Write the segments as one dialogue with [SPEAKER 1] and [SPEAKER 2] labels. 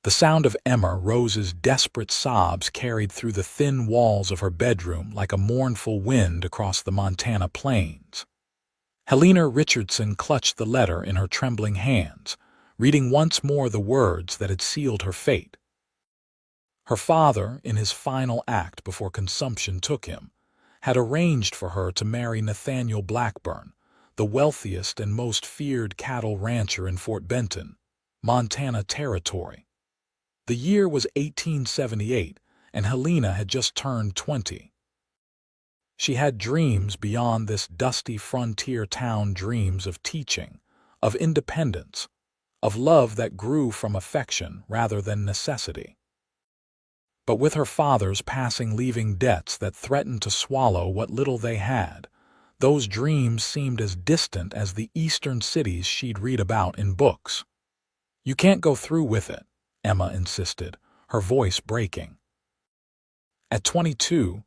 [SPEAKER 1] The sound of Emma Rose's desperate sobs carried through the thin walls of her bedroom like a mournful wind across the Montana plains. Helena Richardson clutched the letter in her trembling hands, reading once more the words that had sealed her fate. Her father, in his final act before consumption took him, had arranged for her to marry Nathaniel Blackburn, the wealthiest and most feared cattle rancher in Fort Benton, Montana Territory. The year was 1878, and Helena had just turned 20. She had dreams beyond this dusty frontier town, dreams of teaching, of independence, of love that grew from affection rather than necessity. But with her father's passing, leaving debts that threatened to swallow what little they had, those dreams seemed as distant as the eastern cities she'd read about in books. "You can't go through with it," Emma insisted, her voice breaking. At 22,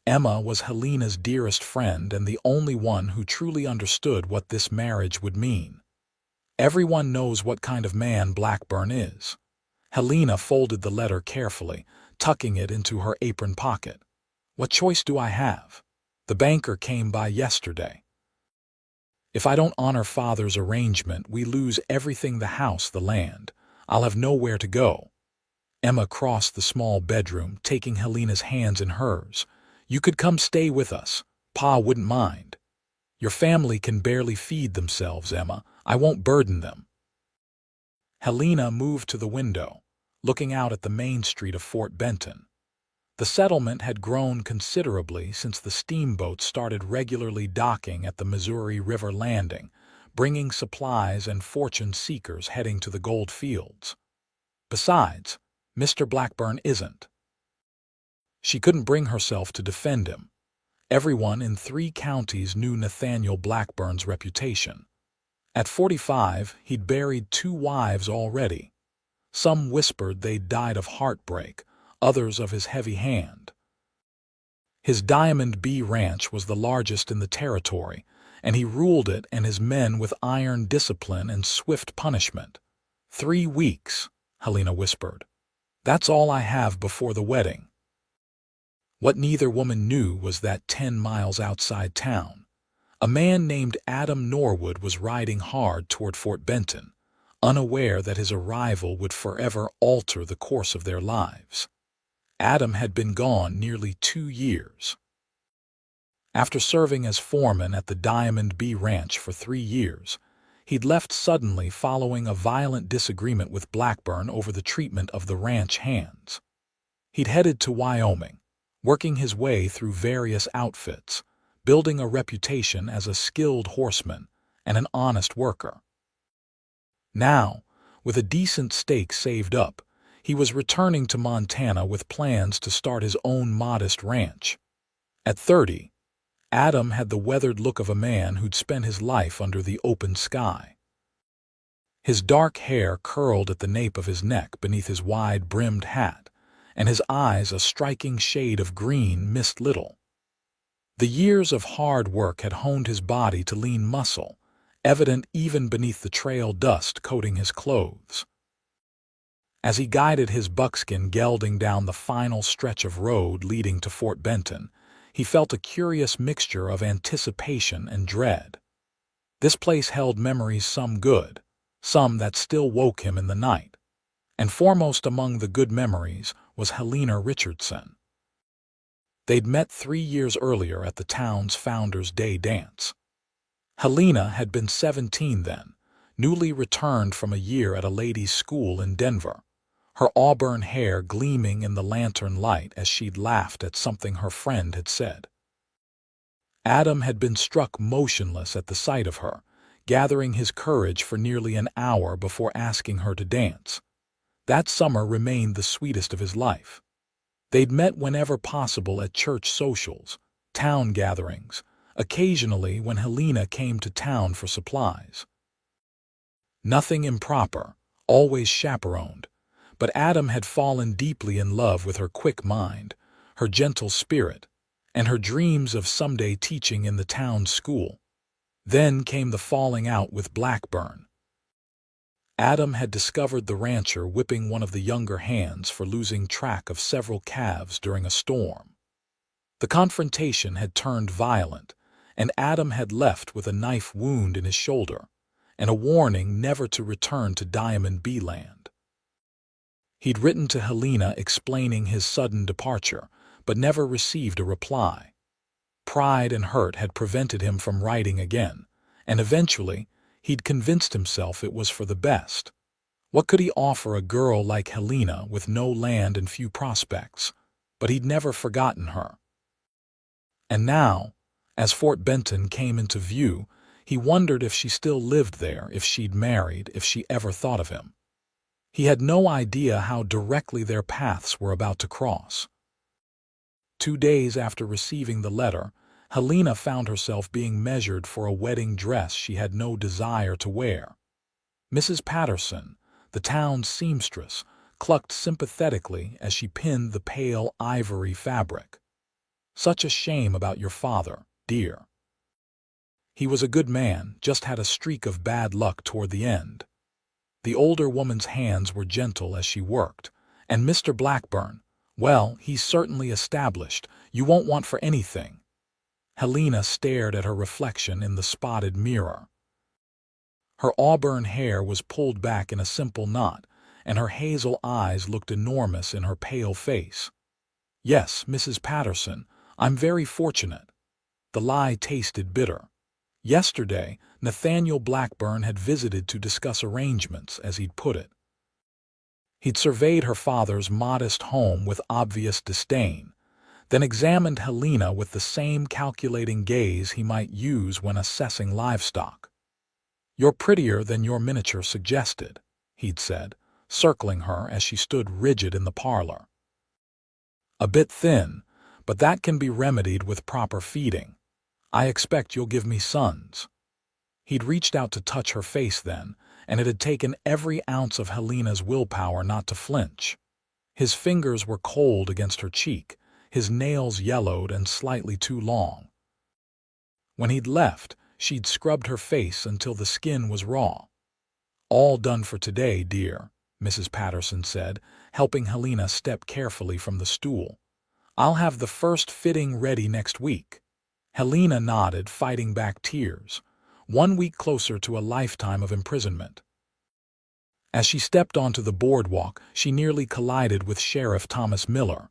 [SPEAKER 1] Emma was Helena's dearest friend and the only one who truly understood what this marriage would mean. "Everyone knows what kind of man Blackburn is." Helena folded the letter carefully, tucking it into her apron pocket. "What choice do I have? The banker came by yesterday. If I don't honor Father's arrangement, we lose everything, the house, the land. I'll have nowhere to go." Emma crossed the small bedroom, taking Helena's hands in hers. "You could come stay with us. Pa wouldn't mind. Your family can barely feed themselves, Emma. I won't burden them." Helena moved to the window, looking out at the main street of Fort Benton. The settlement had grown considerably since the steamboats started regularly docking at the Missouri River landing, bringing supplies and fortune seekers heading to the gold fields. Besides, Mr. Blackburn isn't. She couldn't bring herself to defend him. Everyone in 3 counties knew Nathaniel Blackburn's reputation. At 45, he'd buried 2 wives already. Some whispered they'd died of heartbreak, others of his heavy hand. His Diamond B Ranch was the largest in the territory, and he ruled it and his men with iron discipline and swift punishment. 3 weeks, Helena whispered. "That's all I have before the wedding." What neither woman knew was that 10 miles outside town, a man named Adam Norwood was riding hard toward Fort Benton, unaware that his arrival would forever alter the course of their lives. Adam had been gone nearly 2 years. After serving as foreman at the Diamond B Ranch for 3 years, he'd left suddenly following a violent disagreement with Blackburn over the treatment of the ranch hands. He'd headed to Wyoming, working his way through various outfits, building a reputation as a skilled horseman and an honest worker. Now, with a decent stake saved up, he was returning to Montana with plans to start his own modest ranch. At 30, Adam had the weathered look of a man who'd spent his life under the open sky. His dark hair curled at the nape of his neck beneath his wide-brimmed hat, and his eyes, a striking shade of green, missed little. The years of hard work had honed his body to lean muscle, evident even beneath the trail dust coating his clothes. As he guided his buckskin gelding down the final stretch of road leading to Fort Benton, he felt a curious mixture of anticipation and dread. This place held memories, some good, some that still woke him in the night, and foremost among the good memories was Helena Richardson. They'd met 3 years earlier at the town's Founders' Day dance. Helena had been 17 then, newly returned from a year at a ladies' school in Denver, her auburn hair gleaming in the lantern light as she'd laughed at something her friend had said. Adam had been struck motionless at the sight of her, gathering his courage for nearly an hour before asking her to dance. That summer remained the sweetest of his life. They'd met whenever possible at church socials, town gatherings, occasionally when Helena came to town for supplies. Nothing improper, always chaperoned, but Adam had fallen deeply in love with her quick mind, her gentle spirit, and her dreams of someday teaching in the town school. Then came the falling out with Blackburn. Adam had discovered the rancher whipping one of the younger hands for losing track of several calves during a storm. The confrontation had turned violent, and Adam had left with a knife wound in his shoulder and a warning never to return to Diamond B Land. He'd written to Helena explaining his sudden departure, but never received a reply. Pride and hurt had prevented him from writing again, and eventually he'd convinced himself it was for the best. What could he offer a girl like Helena with no land and few prospects? But he'd never forgotten her. And now, as Fort Benton came into view, he wondered if she still lived there, if she'd married, if she ever thought of him. He had no idea how directly their paths were about to cross. 2 days after receiving the letter, Helena found herself being measured for a wedding dress she had no desire to wear. Mrs. Patterson, the town's seamstress, clucked sympathetically as she pinned the pale ivory fabric. "Such a shame about your father, dear. He was a good man, just had a streak of bad luck toward the end." The older woman's hands were gentle as she worked. "And Mr. Blackburn, well, he's certainly established. You won't want for anything." Helena stared at her reflection in the spotted mirror. Her auburn hair was pulled back in a simple knot, and her hazel eyes looked enormous in her pale face. "Yes, Mrs. Patterson, I'm very fortunate." The lie tasted bitter. Yesterday, Nathaniel Blackburn had visited to discuss arrangements, as he'd put it. He'd surveyed her father's modest home with obvious disdain, then examined Helena with the same calculating gaze he might use when assessing livestock. "You're prettier than your miniature suggested," he'd said, circling her as she stood rigid in the parlor. "A bit thin, but that can be remedied with proper feeding. I expect you'll give me sons." He'd reached out to touch her face then, and it had taken every ounce of Helena's willpower not to flinch. His fingers were cold against her cheek, his nails yellowed and slightly too long. When he'd left, she'd scrubbed her face until the skin was raw. "All done for today, dear," Mrs. Patterson said, helping Helena step carefully from the stool. "I'll have the first fitting ready next week." Helena nodded, fighting back tears. 1 week closer to a lifetime of imprisonment. As she stepped onto the boardwalk, she nearly collided with Sheriff Thomas Miller.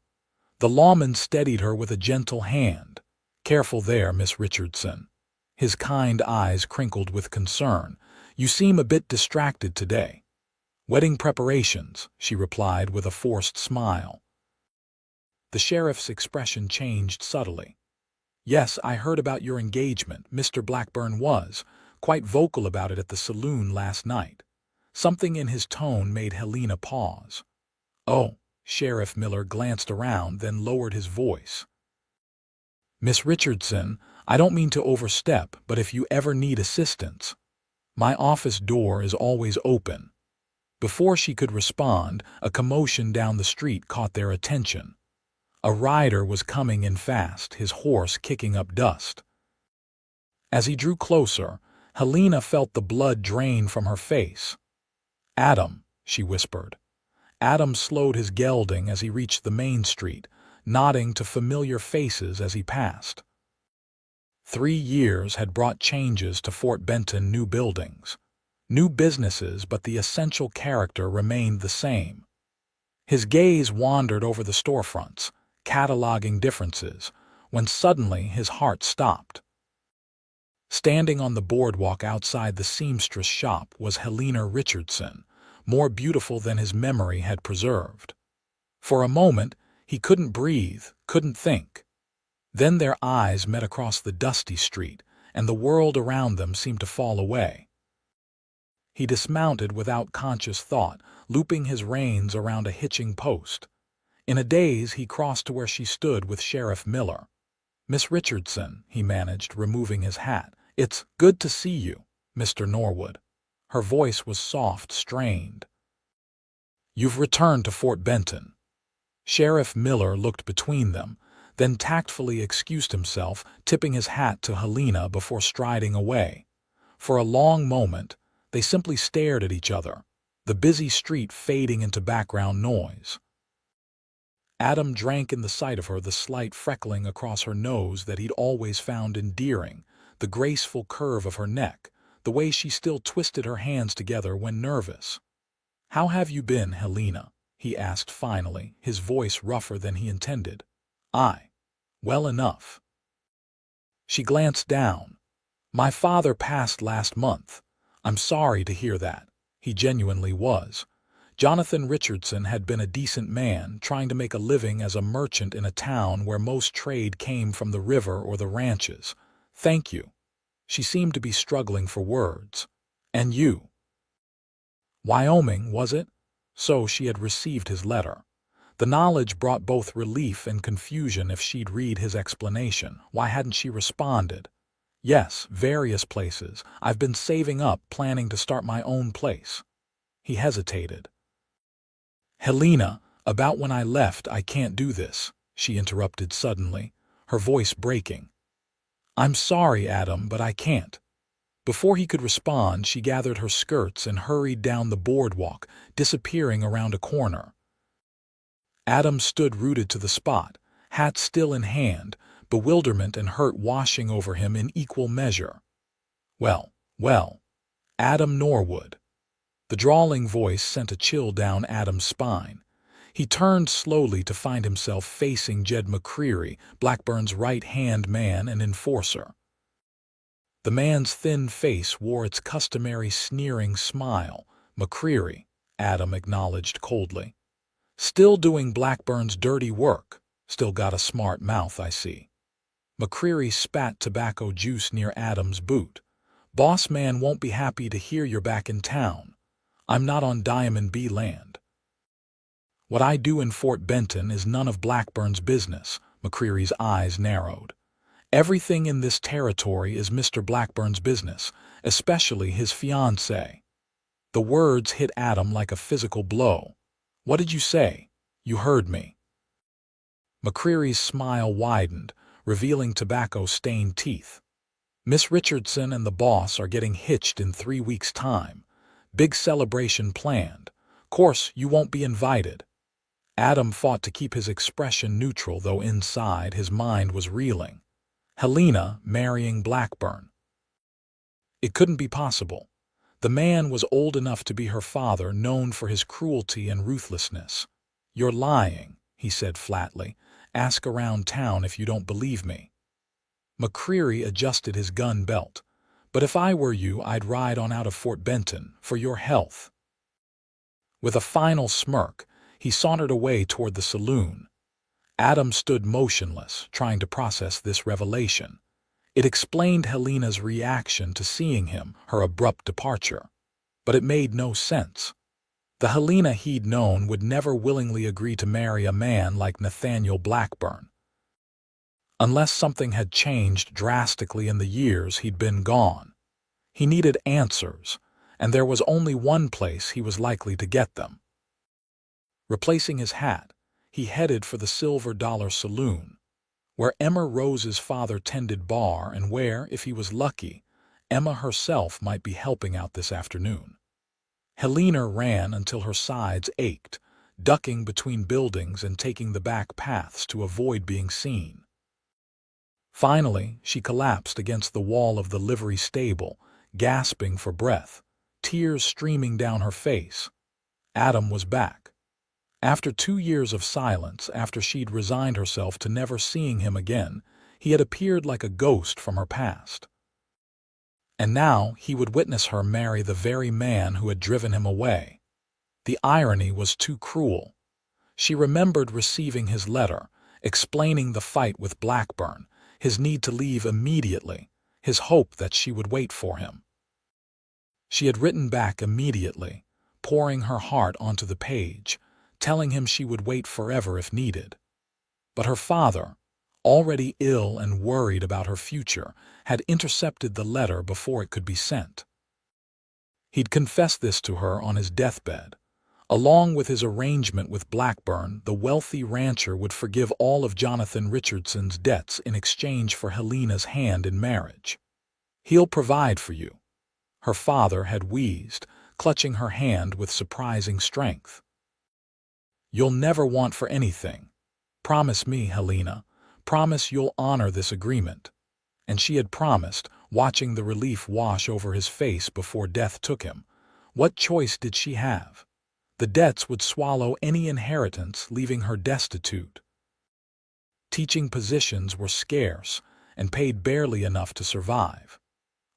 [SPEAKER 1] The lawman steadied her with a gentle hand. "Careful there, Miss Richardson." His kind eyes crinkled with concern. "You seem a bit distracted today." "Wedding preparations," she replied with a forced smile. The sheriff's expression changed subtly. "Yes, I heard about your engagement. Mr. Blackburn was quite vocal about it at the saloon last night." Something in his tone made Helena pause. "Oh," Sheriff Miller glanced around, then lowered his voice. "Miss Richardson, I don't mean to overstep, but if you ever need assistance, my office door is always open." Before she could respond, a commotion down the street caught their attention. A rider was coming in fast, his horse kicking up dust. As he drew closer, Helena felt the blood drain from her face. "Adam," she whispered. Adam slowed his gelding as he reached the main street, nodding to familiar faces as he passed. 3 years had brought changes to Fort Benton. New buildings, new businesses, but the essential character remained the same. His gaze wandered over the storefronts, cataloging differences, when suddenly his heart stopped. Standing on the boardwalk outside the seamstress shop was Helena Richardson, more beautiful than his memory had preserved. For a moment, he couldn't breathe, couldn't think. Then their eyes met across the dusty street, and the world around them seemed to fall away. He dismounted without conscious thought, looping his reins around a hitching post. In a daze, he crossed to where she stood with Sheriff Miller. "Miss Richardson," he managed, removing his hat. "It's good to see you, Mr. Norwood." Her voice was soft, strained. "You've returned to Fort Benton." Sheriff Miller looked between them, then tactfully excused himself, tipping his hat to Helena before striding away. For a long moment, they simply stared at each other, the busy street fading into background noise. Adam drank in the sight of her, the slight freckling across her nose that he'd always found endearing, the graceful curve of her neck, the way she still twisted her hands together when nervous. "How have you been, Helena?" he asked finally, his voice rougher than he intended. Well enough." She glanced down. "My father passed last month. I'm sorry to hear that." He genuinely was. Jonathan Richardson had been a decent man, trying to make a living as a merchant in a town where most trade came from the river or the ranches. "Thank you." She seemed to be struggling for words. "And you?" Wyoming, was it? So she had received his letter. The knowledge brought both relief and confusion. If she'd read his explanation, why hadn't she responded? "Yes, various places. I've been saving up, planning to start my own place." He hesitated. "Helena, about when I left, I can't do this," she interrupted suddenly, her voice breaking. "I'm sorry, Adam, but I can't." Before he could respond, she gathered her skirts and hurried down the boardwalk, disappearing around a corner. Adam stood rooted to the spot, hat still in hand, bewilderment and hurt washing over him in equal measure. Well, Adam Norwood." The drawling voice sent a chill down Adam's spine. He turned slowly to find himself facing Jed McCreary, Blackburn's right-hand man and enforcer. The man's thin face wore its customary sneering smile. "McCreary," Adam acknowledged coldly. "Still doing Blackburn's dirty work. Still got a smart mouth, I see." McCreary spat tobacco juice near Adam's boot. "Boss man won't be happy to hear you're back in town. I'm not on Diamond B land." "What I do in Fort Benton is none of Blackburn's business." McCreary's eyes narrowed. "Everything in this territory is Mr. Blackburn's business, especially his fiancée." The words hit Adam like a physical blow. "What did you say?" "You heard me." McCreary's smile widened, revealing tobacco-stained teeth. "Miss Richardson and the boss are getting hitched in 3 weeks' time. Big celebration planned. Course you won't be invited." Adam fought to keep his expression neutral, though inside his mind was reeling. Helena marrying Blackburn. It couldn't be possible. The man was old enough to be her father, known for his cruelty and ruthlessness. "You're lying," he said flatly. "Ask around town if you don't believe me." McCreary adjusted his gun belt. "But if I were you, I'd ride on out of Fort Benton, for your health." With a final smirk, he sauntered away toward the saloon. Adam stood motionless, trying to process this revelation. It explained Helena's reaction to seeing him, her abrupt departure. But it made no sense. The Helena he'd known would never willingly agree to marry a man like Nathaniel Blackburn. Unless something had changed drastically in the years he'd been gone. He needed answers, and there was only one place he was likely to get them. Replacing his hat, he headed for the Silver Dollar Saloon, where Emma Rose's father tended bar and where, if he was lucky, Emma herself might be helping out this afternoon. Helena ran until her sides ached, ducking between buildings and taking the back paths to avoid being seen. Finally, she collapsed against the wall of the livery stable, gasping for breath, tears streaming down her face. Adam was back. After 2 years of silence, after she'd resigned herself to never seeing him again, he had appeared like a ghost from her past. And now he would witness her marry the very man who had driven him away. The irony was too cruel. She remembered receiving his letter, explaining the fight with Blackburn, his need to leave immediately, his hope that she would wait for him. She had written back immediately, pouring her heart onto the page, telling him she would wait forever if needed. But her father, already ill and worried about her future, had intercepted the letter before it could be sent. He'd confessed this to her on his deathbed. Along with his arrangement with Blackburn, the wealthy rancher would forgive all of Jonathan Richardson's debts in exchange for Helena's hand in marriage. "He'll provide for you," her father had wheezed, clutching her hand with surprising strength. "You'll never want for anything. Promise me, Helena. Promise you'll honor this agreement." And she had promised, watching the relief wash over his face before death took him. What choice did she have? The debts would swallow any inheritance, leaving her destitute. Teaching positions were scarce and paid barely enough to survive.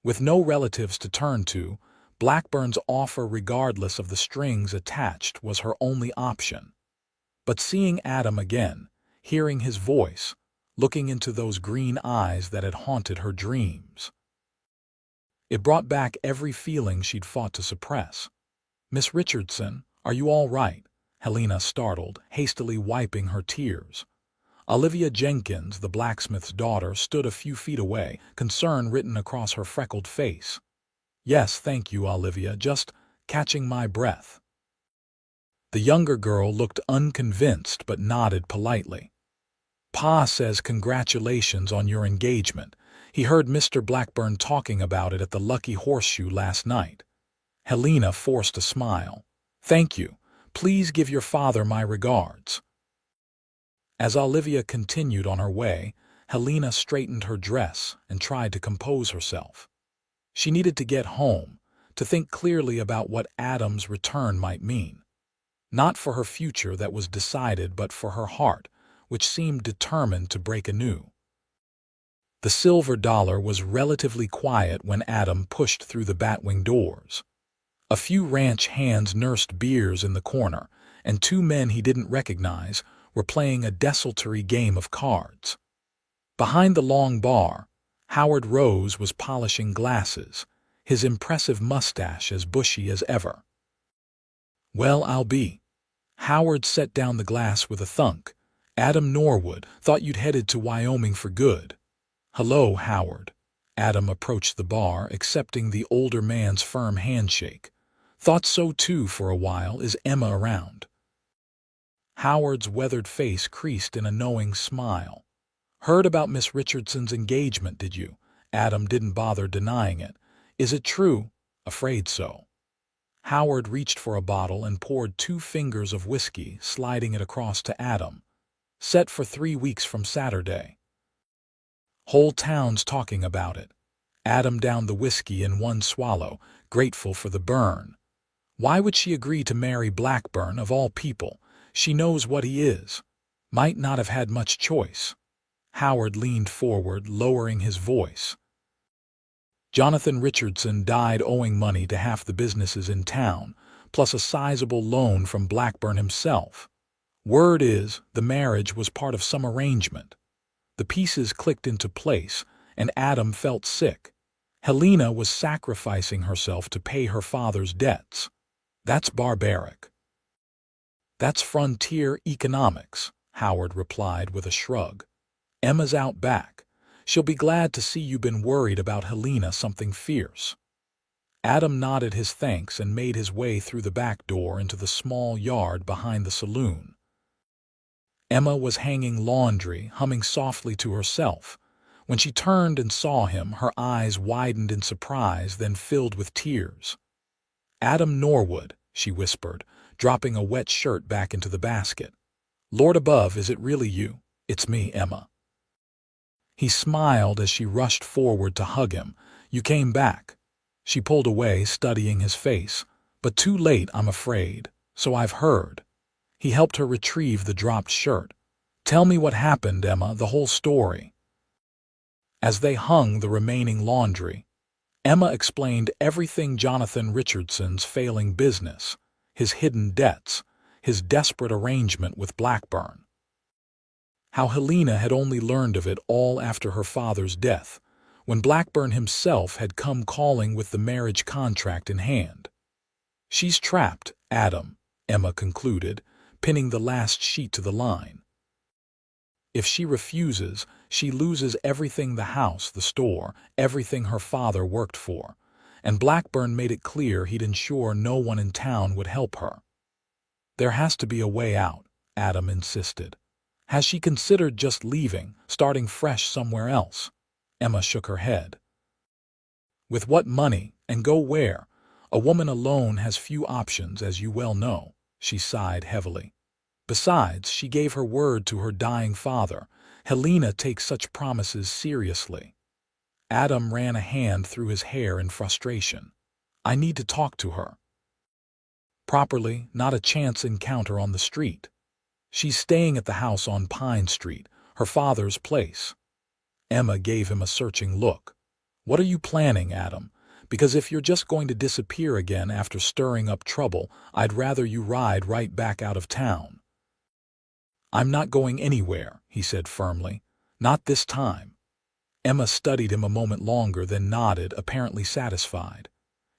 [SPEAKER 1] With no relatives to turn to, Blackburn's offer, regardless of the strings attached, was her only option. But seeing Adam again, hearing his voice, looking into those green eyes that had haunted her dreams, it brought back every feeling she'd fought to suppress. "Miss Richardson, are you all right?" Helena startled, hastily wiping her tears. Olivia Jenkins, the blacksmith's daughter, stood a few feet away, concern written across her freckled face. "Yes, thank you, Olivia, just catching my breath." The younger girl looked unconvinced but nodded politely. "Pa says congratulations on your engagement. He heard Mr. Blackburn talking about it at the Lucky Horseshoe last night." Helena forced a smile. "Thank you. Please give your father my regards." As Olivia continued on her way, Helena straightened her dress and tried to compose herself. She needed to get home, to think clearly about what Adam's return might mean. Not for her future that was decided, but for her heart, which seemed determined to break anew. The silver dollar was relatively quiet when Adam pushed through the batwing doors. A few ranch hands nursed beers in the corner, and two men he didn't recognize were playing a desultory game of cards. Behind the long bar, Howard Rose was polishing glasses, his impressive mustache as bushy as ever. "Well, I'll be." Howard set down the glass with a thunk. "Adam Norwood, thought you'd headed to Wyoming for good." "Hello, Howard." Adam approached the bar, accepting the older man's firm handshake. "Thought so too for a while. Is Emma around?" Howard's weathered face creased in a knowing smile. "Heard about Miss Richardson's engagement, did you?" Adam didn't bother denying it. "Is it true?" "Afraid so." Howard reached for a bottle and poured 2 fingers of whiskey, sliding it across to Adam. "Set for 3 weeks from Saturday. Whole town's talking about it." Adam downed the whiskey in one swallow, grateful for the burn. Why would she agree to marry Blackburn, of all people? She knows what he is. Might not have had much choice. Howard leaned forward, lowering his voice. "Jonathan Richardson died owing money to half the businesses in town, plus a sizable loan from Blackburn himself. Word is, the marriage was part of some arrangement." The pieces clicked into place, and Adam felt sick. Helena was sacrificing herself to pay her father's debts. That's barbaric. "That's frontier economics," Howard replied with a shrug. "Emma's out back. She'll be glad to see you've been worried about Helena something fierce." Adam nodded his thanks and made his way through the back door into the small yard behind the saloon. Emma was hanging laundry, humming softly to herself. When she turned and saw him, her eyes widened in surprise, then filled with tears. "Adam Norwood," she whispered, dropping a wet shirt back into the basket. "Lord above, is it really you?" "It's me, Emma." He smiled as she rushed forward to hug him. "You came back." She pulled away, studying his face. "But too late, I'm afraid. So I've heard." He helped her retrieve the dropped shirt. "Tell me what happened, Emma, the whole story." As they hung the remaining laundry, Emma explained everything: Jonathan Richardson's failing business, his hidden debts, his desperate arrangement with Blackburn. How Helena had only learned of it all after her father's death, when Blackburn himself had come calling with the marriage contract in hand. "She's trapped, Adam," Emma concluded, pinning the last sheet to the line. "If she refuses, she loses everything: the house, the store, everything her father worked for. And Blackburn made it clear he'd ensure no one in town would help her." "There has to be a way out," Adam insisted. "Has she considered just leaving, starting fresh somewhere else?" Emma shook her head. "With what money, and go where? A woman alone has few options, as you well know. She sighed heavily. Besides, she gave her word to her dying father. Helena takes such promises seriously. Adam ran a hand through his hair in frustration. I need to talk to her. Properly, not a chance encounter on the street. She's staying at the house on Pine Street, her father's place. Emma gave him a searching look. What are you planning, Adam? Because if you're just going to disappear again after stirring up trouble, I'd rather you ride right back out of town. I'm not going anywhere, he said firmly. Not this time. Emma studied him a moment longer, then nodded, apparently satisfied.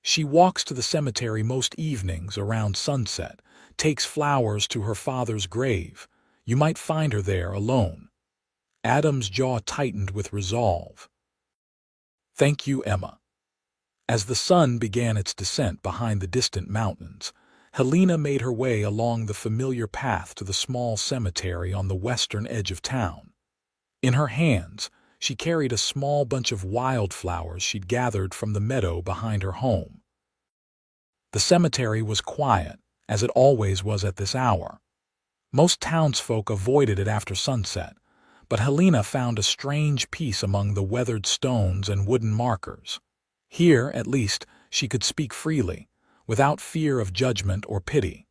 [SPEAKER 1] She walks to the cemetery most evenings around sunset, takes flowers to her father's grave. You might find her there alone. Adam's jaw tightened with resolve. Thank you, Emma. As the sun began its descent behind the distant mountains, Helena made her way along the familiar path to the small cemetery on the western edge of town. In her hands, she carried a small bunch of wildflowers she'd gathered from the meadow behind her home. The cemetery was quiet, as it always was at this hour. Most townsfolk avoided it after sunset, but Helena found a strange peace among the weathered stones and wooden markers. Here, at least, she could speak freely, without fear of judgment or pity.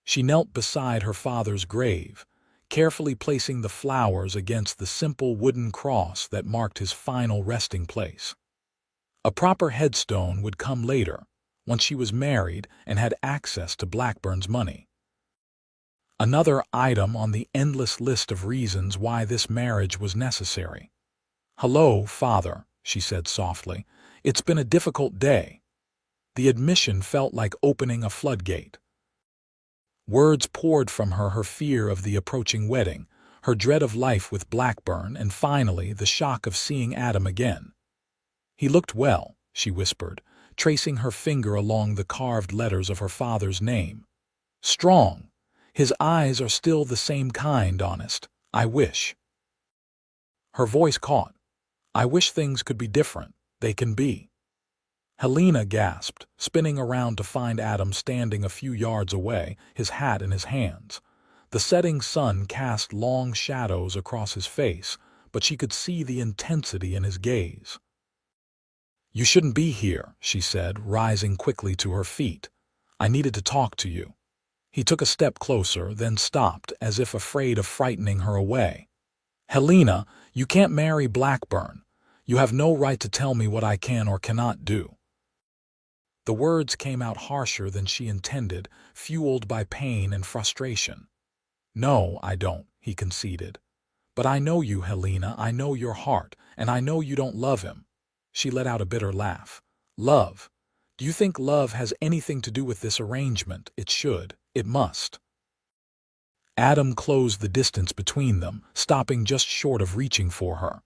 [SPEAKER 1] She knelt beside her father's grave, carefully placing the flowers against the simple wooden cross that marked his final resting place. A proper headstone would come later, once she was married and had access to Blackburn's money. Another item on the endless list of reasons why this marriage was necessary. "Hello, Father," she said softly. "It's been a difficult day." The admission felt like opening a floodgate. Words poured from her fear of the approaching wedding, her dread of life with Blackburn, and finally the shock of seeing Adam again. "He looked well," she whispered, tracing her finger along the carved letters of her father's name. "Strong. His eyes are still the same kind, honest. I wish." Her voice caught. "I wish things could be different. They can be." Helena gasped, spinning around to find Adam standing a few yards away, his hat in his hands. The setting sun cast long shadows across his face, but she could see the intensity in his gaze. "You shouldn't be here," she said, rising quickly to her feet. "I needed to talk to you." He took a step closer, then stopped, as if afraid of frightening her away. "Helena, you can't marry Blackburn. You have no right to tell me what I can or cannot do." The words came out harsher than she intended, fueled by pain and frustration. "No, I don't," he conceded. "But I know you, Helena. I know your heart, and I know you don't love him." She let out a bitter laugh. "Love? Do you think love has anything to do with this arrangement? It should. It must." Adam closed the distance between them, stopping just short of reaching for her.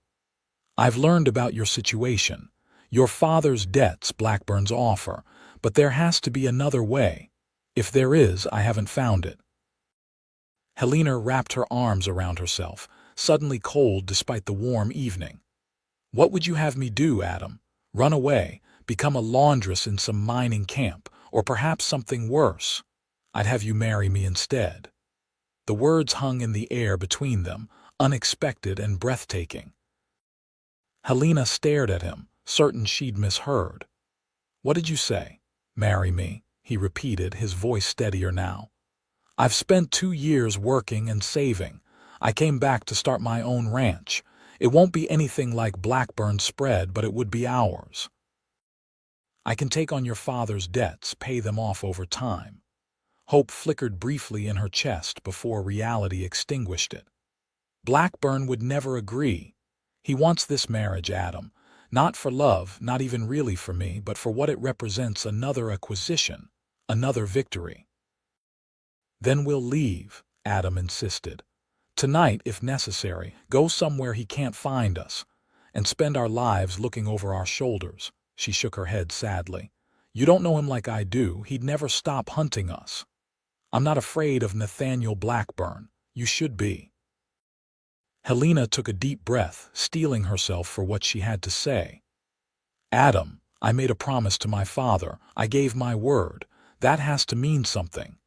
[SPEAKER 1] "I've learned about your situation. Your father's debts, Blackburn's offer, but there has to be another way. If there is, I haven't found it." Helena wrapped her arms around herself, suddenly cold despite the warm evening. "What would you have me do, Adam? Run away, become a laundress in some mining camp, or perhaps something worse? I'd have you marry me instead." The words hung in the air between them, unexpected and breathtaking. Helena stared at him, certain she'd misheard. "What did you say? Marry me?" he repeated, his voice steadier now. "I've spent 2 years working and saving. I came back to start my own ranch. It won't be anything like Blackburn's spread, but it would be ours. I can take on your father's debts, pay them off over time." Hope flickered briefly in her chest before reality extinguished it. "Blackburn would never agree. He wants this marriage, Adam. Not for love, not even really for me, but for what it represents: another acquisition, another victory." "Then we'll leave," Adam insisted. "Tonight, if necessary, go somewhere he can't find us, and spend our lives looking over our shoulders." She shook her head sadly. "You don't know him like I do. He'd never stop hunting us. I'm not afraid of Nathaniel Blackburn. You should be." Helena took a deep breath, steeling herself for what she had to say. "Adam, I made a promise to my father. I gave my word. That has to mean something.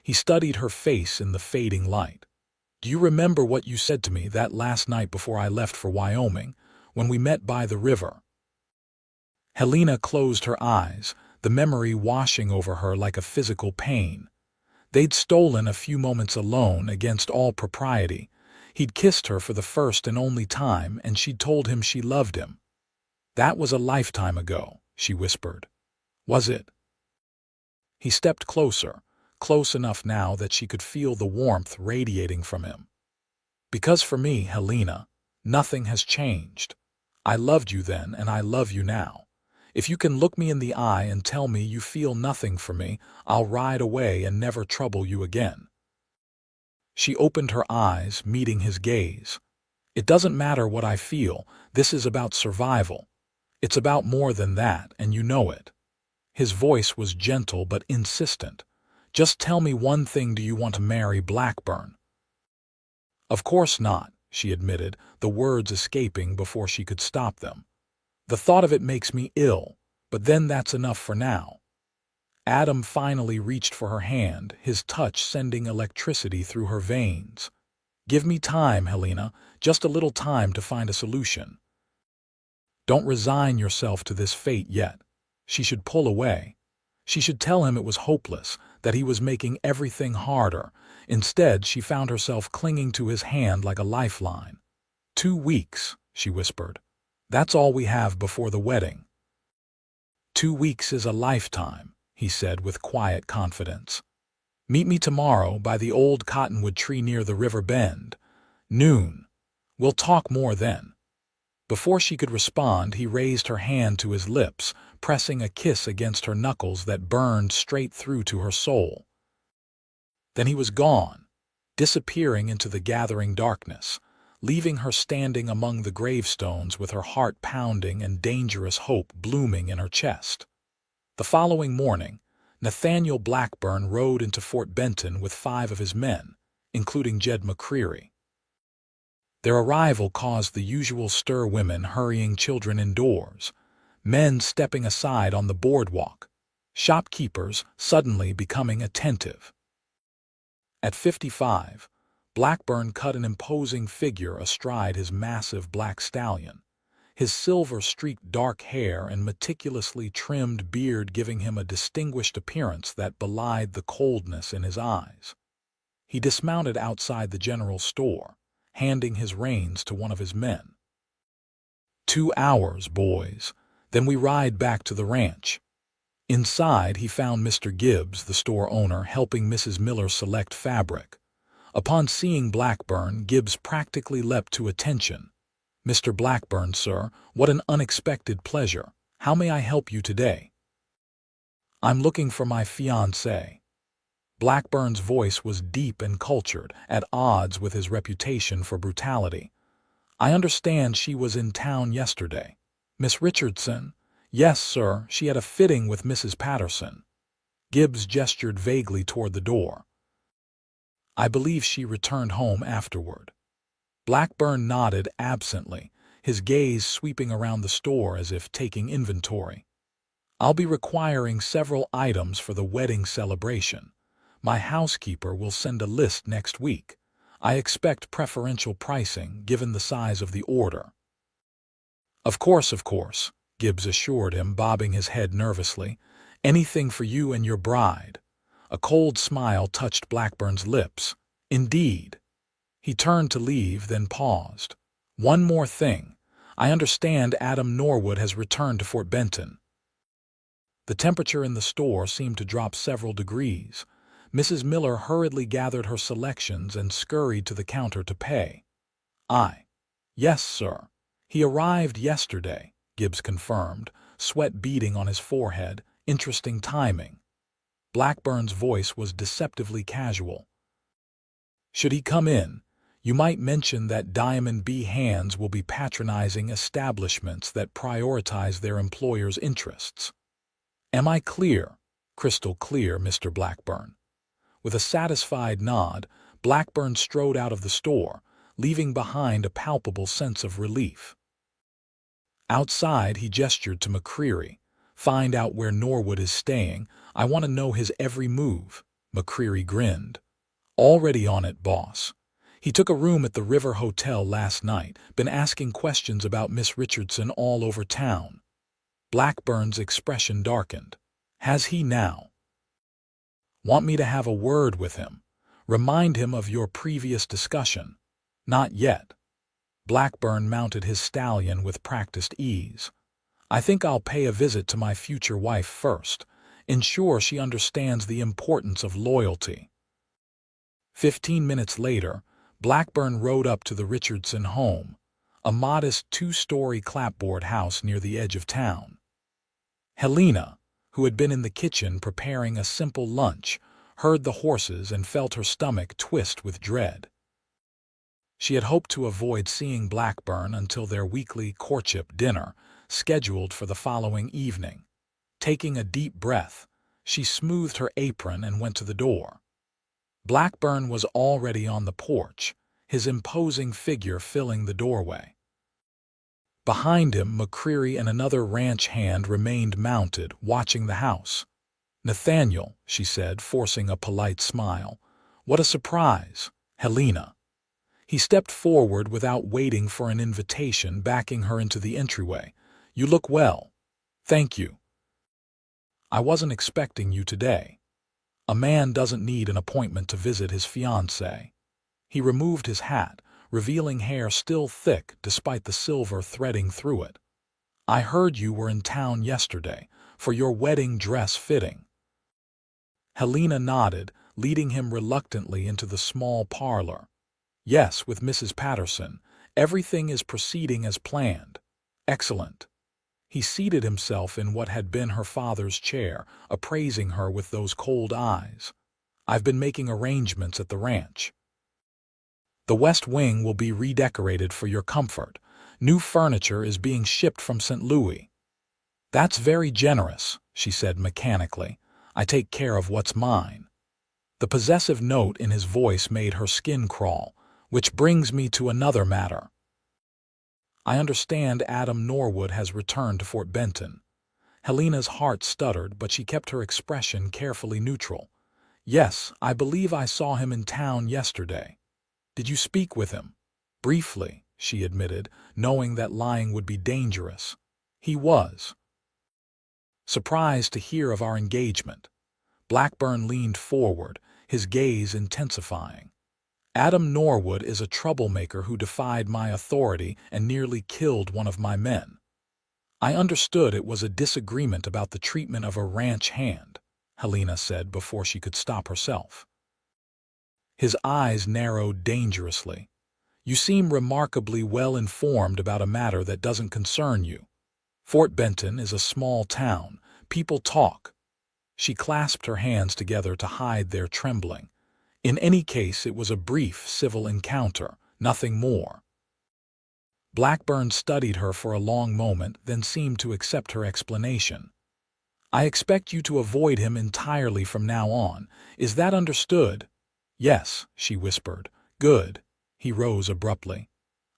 [SPEAKER 1] He studied her face in the fading light. Do you remember what you said to me that last night before I left for Wyoming, when we met by the river? Helena closed her eyes, the memory washing over her like a physical pain. They'd stolen a few moments alone against all propriety. He'd kissed her for the first and only time, and she'd told him she loved him. That was a lifetime ago, she whispered. Was it? He stepped closer, close enough now that she could feel the warmth radiating from him. Because for me, Helena, nothing has changed. I loved you then, and I love you now. If you can look me in the eye and tell me you feel nothing for me, I'll ride away and never trouble you again. She opened her eyes, meeting his gaze. It doesn't matter what I feel. This is about survival. It's about more than that, and you know it. His voice was gentle but insistent. Just tell me one thing. Do you want to marry Blackburn? Of course not, she admitted, the words escaping before she could stop them. The thought of it makes me ill, but then that's enough for now. Adam finally reached for her hand, his touch sending electricity through her veins. Give me time, Helena, just a little time to find a solution. Don't resign yourself to this fate yet. She should pull away. She should tell him it was hopeless, that he was making everything harder. Instead, she found herself clinging to his hand like a lifeline. 2 weeks, she whispered. That's all we have before the wedding. 2 weeks is a lifetime, he said with quiet confidence. Meet me tomorrow by the old cottonwood tree near the river bend. Noon. We'll talk more then. Before she could respond, he raised her hand to his lips, pressing a kiss against her knuckles that burned straight through to her soul. Then he was gone, disappearing into the gathering darkness, leaving her standing among the gravestones with her heart pounding and dangerous hope blooming in her chest. The following morning, Nathaniel Blackburn rode into Fort Benton with 5 of his men, including Jed McCreary. Their arrival caused the usual stir, women hurrying children indoors, men stepping aside on the boardwalk, shopkeepers suddenly becoming attentive. At 55, Blackburn cut an imposing figure astride his massive black stallion, his silver-streaked dark hair and meticulously trimmed beard giving him a distinguished appearance that belied the coldness in his eyes. He dismounted outside the general store, handing his reins to one of his men. 2 hours, boys, then we ride back to the ranch. Inside, he found Mr. Gibbs, the store owner, helping Mrs. Miller select fabric. Upon seeing Blackburn, Gibbs practically leapt to attention. Mr. Blackburn, sir, what an unexpected pleasure. How may I help you today? I'm looking for my fiancée. Blackburn's voice was deep and cultured, at odds with his reputation for brutality. I understand she was in town yesterday. Miss Richardson? Yes, sir, she had a fitting with Mrs. Patterson. Gibbs gestured vaguely toward the door. I believe she returned home afterward. Blackburn nodded absently, his gaze sweeping around the store as if taking inventory. I'll be requiring several items for the wedding celebration. My housekeeper will send a list next week. I expect preferential pricing given the size of the order. Of course, Gibbs assured him, bobbing his head nervously. Anything for you and your bride. A cold smile touched Blackburn's lips. Indeed. He turned to leave, then paused. One more thing. I understand Adam Norwood has returned to Fort Benton. The temperature in the store seemed to drop several degrees. Mrs. Miller hurriedly gathered her selections and scurried to the counter to pay. Yes, sir. He arrived yesterday, Gibbs confirmed, sweat beading on his forehead. Interesting timing. Blackburn's voice was deceptively casual. Should he come in, you might mention that Diamond B. Hands will be patronizing establishments that prioritize their employers' interests. Am I clear? Crystal clear, Mr. Blackburn. With a satisfied nod, Blackburn strode out of the store, leaving behind a palpable sense of relief. Outside, he gestured to McCreary, Find out where Norwood is staying. I want to know his every move." McCreary grinned. "Already on it, boss. He took a room at the River Hotel last night, been asking questions about Miss Richardson all over town." Blackburn's expression darkened. "Has he now? Want me to have a word with him? Remind him of your previous discussion?" "Not yet." Blackburn mounted his stallion with practiced ease. "I think I'll pay a visit to my future wife first. Ensure she understands the importance of loyalty." 15 minutes later, Blackburn rode up to the Richardson home, a modest 2-story clapboard house near the edge of town. Helena, who had been in the kitchen preparing a simple lunch, heard the horses and felt her stomach twist with dread. She had hoped to avoid seeing Blackburn until their weekly courtship dinner, scheduled for the following evening. Taking a deep breath, she smoothed her apron and went to the door. Blackburn was already on the porch, his imposing figure filling the doorway. Behind him, McCreary and another ranch hand remained mounted, watching the house. "Nathaniel," she said, forcing a polite smile. "What a surprise, Helena." He stepped forward without waiting for an invitation, backing her into the entryway. "You look well." "Thank you. I wasn't expecting you today." A man doesn't need an appointment to visit his fiancée. He removed his hat, revealing hair still thick despite the silver threading through it. "I heard you were in town yesterday for your wedding dress fitting." Helena nodded, leading him reluctantly into the small parlor. "Yes, with Mrs. Patterson. Everything is proceeding as planned." "Excellent." He seated himself in what had been her father's chair, appraising her with those cold eyes. "I've been making arrangements at the ranch. The West Wing will be redecorated for your comfort. New furniture is being shipped from St. Louis." "That's very generous," she said mechanically. "I take care of what's mine." The possessive note in his voice made her skin crawl. "Which brings me to another matter. I understand Adam Norwood has returned to Fort Benton." Helena's heart stuttered, but she kept her expression carefully neutral. "Yes, I believe I saw him in town yesterday." "Did you speak with him?" "Briefly," she admitted, knowing that lying would be dangerous. "He was surprised to hear of our engagement." Blackburn leaned forward, his gaze intensifying. "Adam Norwood is a troublemaker who defied my authority and nearly killed one of my men. I understood it was a disagreement about the treatment of a ranch hand," Helena said before she could stop herself. His eyes narrowed dangerously. "You seem remarkably well informed about a matter that doesn't concern you. Fort Benton is a small town. People talk." She clasped her hands together to hide their trembling. "In any case, it was a brief civil encounter, nothing more." Blackburn studied her for a long moment, then seemed to accept her explanation. "I expect you to avoid him entirely from now on. Is that understood?" "Yes," she whispered. "Good." He rose abruptly.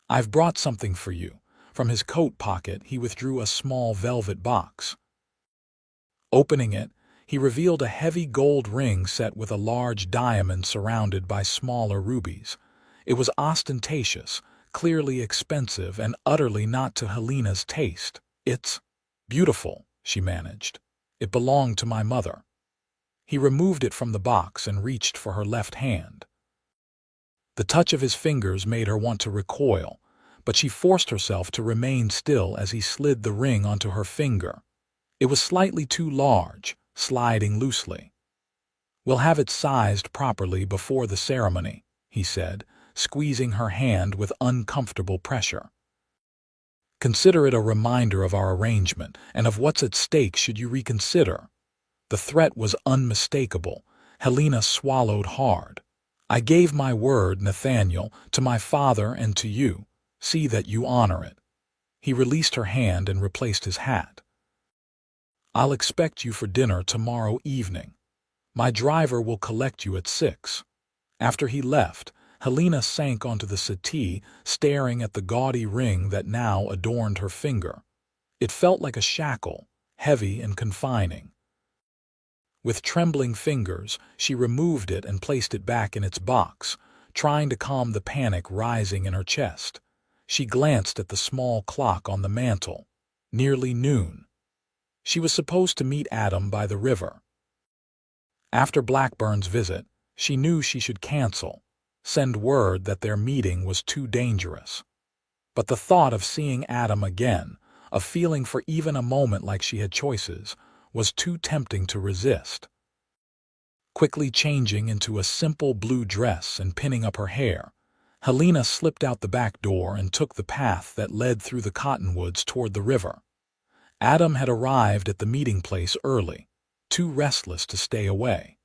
[SPEAKER 1] "I've brought something for you." From his coat pocket, he withdrew a small velvet box. Opening it, he revealed a heavy gold ring set with a large diamond surrounded by smaller rubies. It was ostentatious, clearly expensive, and utterly not to Helena's taste. "It's beautiful," she managed. "It belonged to my mother." He removed it from the box and reached for her left hand. The touch of his fingers made her want to recoil, but she forced herself to remain still as he slid the ring onto her finger. It was slightly too large, sliding loosely. "We'll have it sized properly before the ceremony," he said, squeezing her hand with uncomfortable pressure. "Consider it a reminder of our arrangement and of what's at stake should you reconsider." The threat was unmistakable. Helena swallowed hard. "I gave my word, Nathaniel, to my father and to you. See that you honor it." He released her hand and replaced his hat. "I'll expect you for dinner tomorrow evening. My driver will collect you at 6. After he left, Helena sank onto the settee, staring at the gaudy ring that now adorned her finger. It felt like a shackle, heavy and confining. With trembling fingers, she removed it and placed it back in its box, trying to calm the panic rising in her chest. She glanced at the small clock on the mantel. Nearly noon. She was supposed to meet Adam by the river. After Blackburn's visit, she knew she should cancel, send word that their meeting was too dangerous. But the thought of seeing Adam again, of feeling for even a moment like she had choices, was too tempting to resist. Quickly changing into a simple blue dress and pinning up her hair, Helena slipped out the back door and took the path that led through the cottonwoods toward the river. Adam had arrived at the meeting place early, too restless to stay away.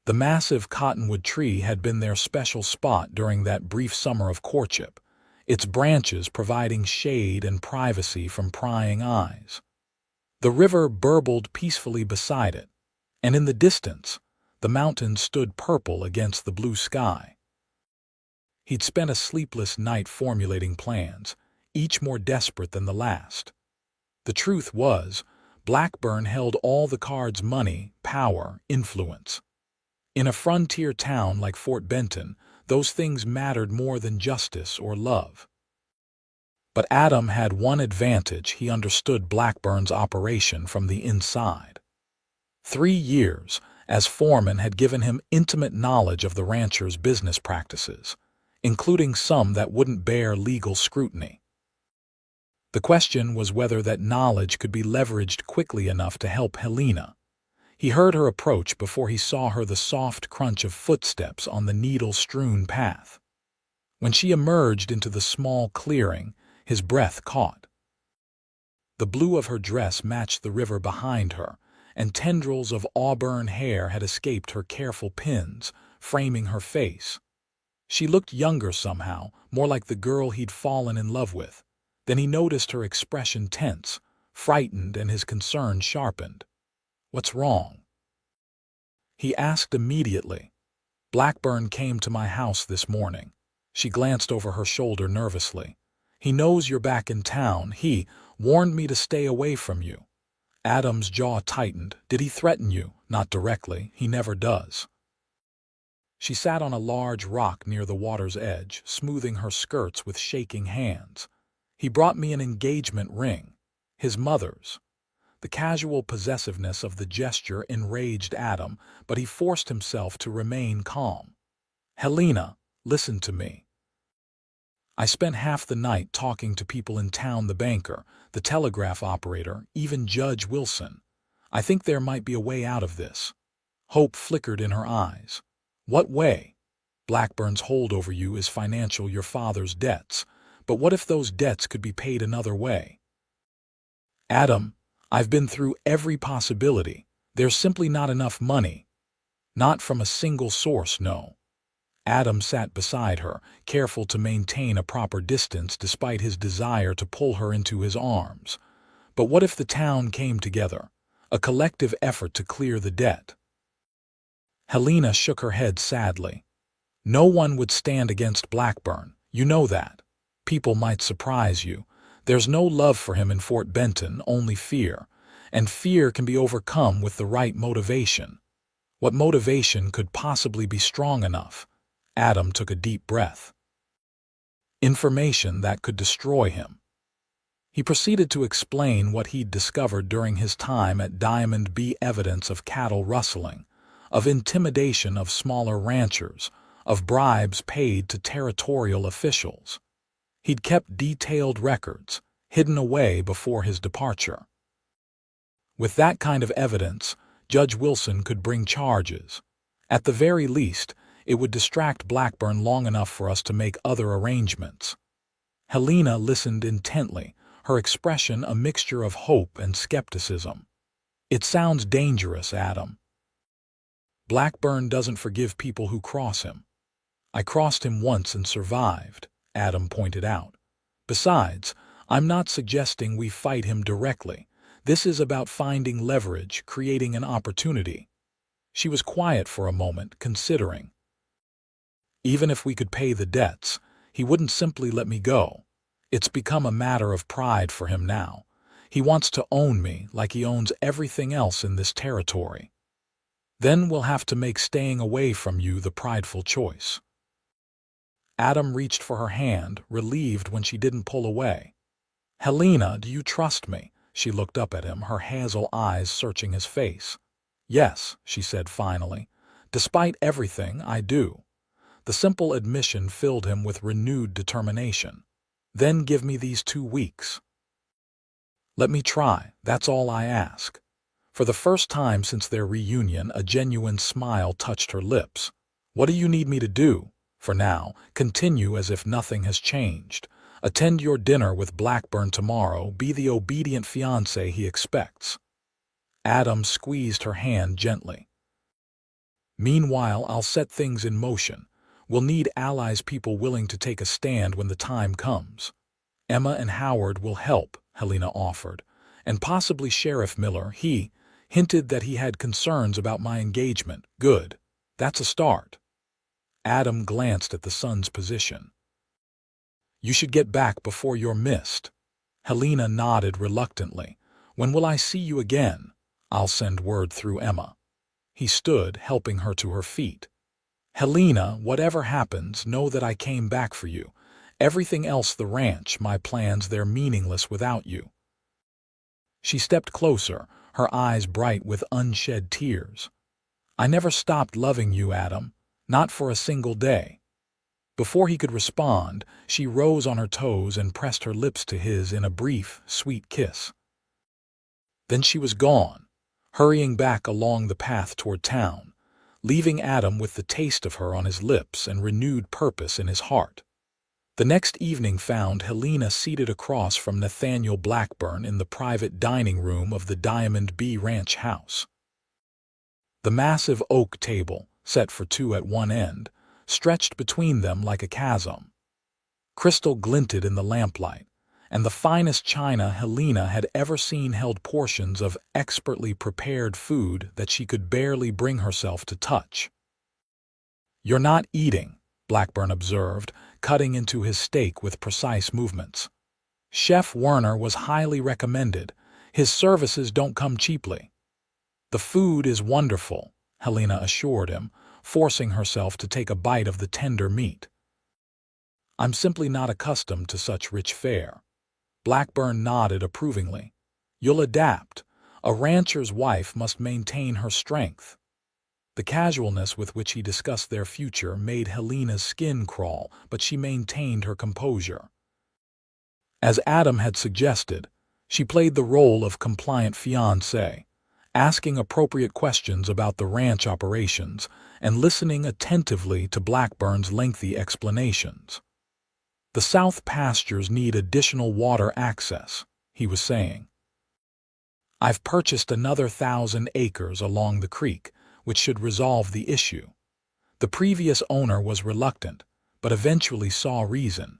[SPEAKER 1] The massive cottonwood tree had been their special spot during that brief summer of courtship, its branches providing shade and privacy from prying eyes. The river burbled peacefully beside it, and in the distance, the mountains stood purple against the blue sky. He'd spent a sleepless night formulating plans, each more desperate than the last. The truth was, Blackburn held all the cards: money, power, influence. In a frontier town like Fort Benton, those things mattered more than justice or love. But Adam had one advantage: he understood Blackburn's operation from the inside. 3 years as foreman had given him intimate knowledge of the rancher's business practices, including some that wouldn't bear legal scrutiny. The question was whether that knowledge could be leveraged quickly enough to help Helena. He heard her approach before he saw the soft crunch of footsteps on the needle-strewn path. When she emerged into the small clearing, his breath caught. The blue of her dress matched the river behind her, and tendrils of auburn hair had escaped her careful pins, framing her face. She looked younger somehow, more like the girl he'd fallen in love with. Then he noticed her expression tense, frightened, and his concern sharpened. "What's wrong?" he asked immediately. "Blackburn came to my house this morning." She glanced over her shoulder nervously. "He knows you're back in town. He warned me to stay away from you." Adam's jaw tightened. "Did he threaten you?" "Not directly. He never does." She sat on a large rock near the water's edge, smoothing her skirts with shaking hands. "He brought me an engagement ring. His mother's." The casual possessiveness of the gesture enraged Adam, but he forced himself to remain calm. "Helena, listen to me. I spent half the night talking to people in town: the banker, the telegraph operator, even Judge Wilson. I think there might be a way out of this." Hope flickered in her eyes. "What way?" "Blackburn's hold over you is financial: your father's debts. But what if those debts could be paid another way?" "Adam, I've been through every possibility. There's simply not enough money." "Not from a single source, no." Adam sat beside her, careful to maintain a proper distance despite his desire to pull her into his arms. "But what if the town came together? A collective effort to clear the debt?" Helena shook her head sadly. "No one would stand against Blackburn. You know that. People might surprise you. There's no love for him in Fort Benton, only fear. And fear can be overcome with the right motivation." "What motivation could possibly be strong enough?" Adam took a deep breath. "Information that could destroy him." He proceeded to explain what he'd discovered during his time at Diamond B: evidence of cattle rustling, of intimidation of smaller ranchers, of bribes paid to territorial officials. He'd kept detailed records, hidden away before his departure. With that kind of evidence, Judge Wilson could bring charges. At the very least, it would distract Blackburn long enough for us to make other arrangements. Helena listened intently, her expression a mixture of hope and skepticism. "It sounds dangerous, Adam." "Blackburn doesn't forgive people who cross him." "I crossed him once and survived," Adam pointed out. "Besides, I'm not suggesting we fight him directly. This is about finding leverage, creating an opportunity." She was quiet for a moment, considering. "Even if we could pay the debts, he wouldn't simply let me go. It's become a matter of pride for him now. He wants to own me like he owns everything else in this territory. Then we'll have to make staying away from you the prideful choice." Adam reached for her hand, relieved when she didn't pull away. "Helena, do you trust me?" She looked up at him, her hazel eyes searching his face. "Yes," she said finally. "Despite everything, I do." The simple admission filled him with renewed determination. "Then give me these 2 weeks. Let me try, that's all I ask." For the first time since their reunion, a genuine smile touched her lips. "What do you need me to do?" "For now, continue as if nothing has changed. Attend your dinner with Blackburn tomorrow, be the obedient fiancé he expects." Adam squeezed her hand gently. "Meanwhile, I'll set things in motion. We'll need allies, people willing to take a stand when the time comes." "Emma and Howard will help," Helena offered, "and possibly Sheriff Miller. He hinted that he had concerns about my engagement." "Good. That's a start." Adam glanced at the sun's position. "You should get back before you're missed." Helena nodded reluctantly. "When will I see you again?" "I'll send word through Emma." He stood, helping her to her feet. "Helena, whatever happens, know that I came back for you. Everything else, the ranch, my plans, they're meaningless without you." She stepped closer, her eyes bright with unshed tears. "I never stopped loving you, Adam. Not for a single day." Before he could respond, she rose on her toes and pressed her lips to his in a brief, sweet kiss. Then she was gone, hurrying back along the path toward town, leaving Adam with the taste of her on his lips and renewed purpose in his heart. The next evening found Helena seated across from Nathaniel Blackburn in the private dining room of the Diamond B Ranch house. The massive oak table, set for 2 at one end, stretched between them like a chasm. Crystal glinted in the lamplight, and the finest china Helena had ever seen held portions of expertly prepared food that she could barely bring herself to touch. "You're not eating," Blackburn observed, cutting into his steak with precise movements. "Chef Werner was highly recommended. His services don't come cheaply." "The food is wonderful," Helena assured him, forcing herself to take a bite of the tender meat. "I'm simply not accustomed to such rich fare." Blackburn nodded approvingly. "You'll adapt. A rancher's wife must maintain her strength." The casualness with which he discussed their future made Helena's skin crawl, but she maintained her composure. As Adam had suggested, she played the role of compliant fiancée, asking appropriate questions about the ranch operations and listening attentively to Blackburn's lengthy explanations. "The south pastures need additional water access," he was saying. "I've purchased another 1,000 acres along the creek, which should resolve the issue." The previous owner was reluctant, but eventually saw reason.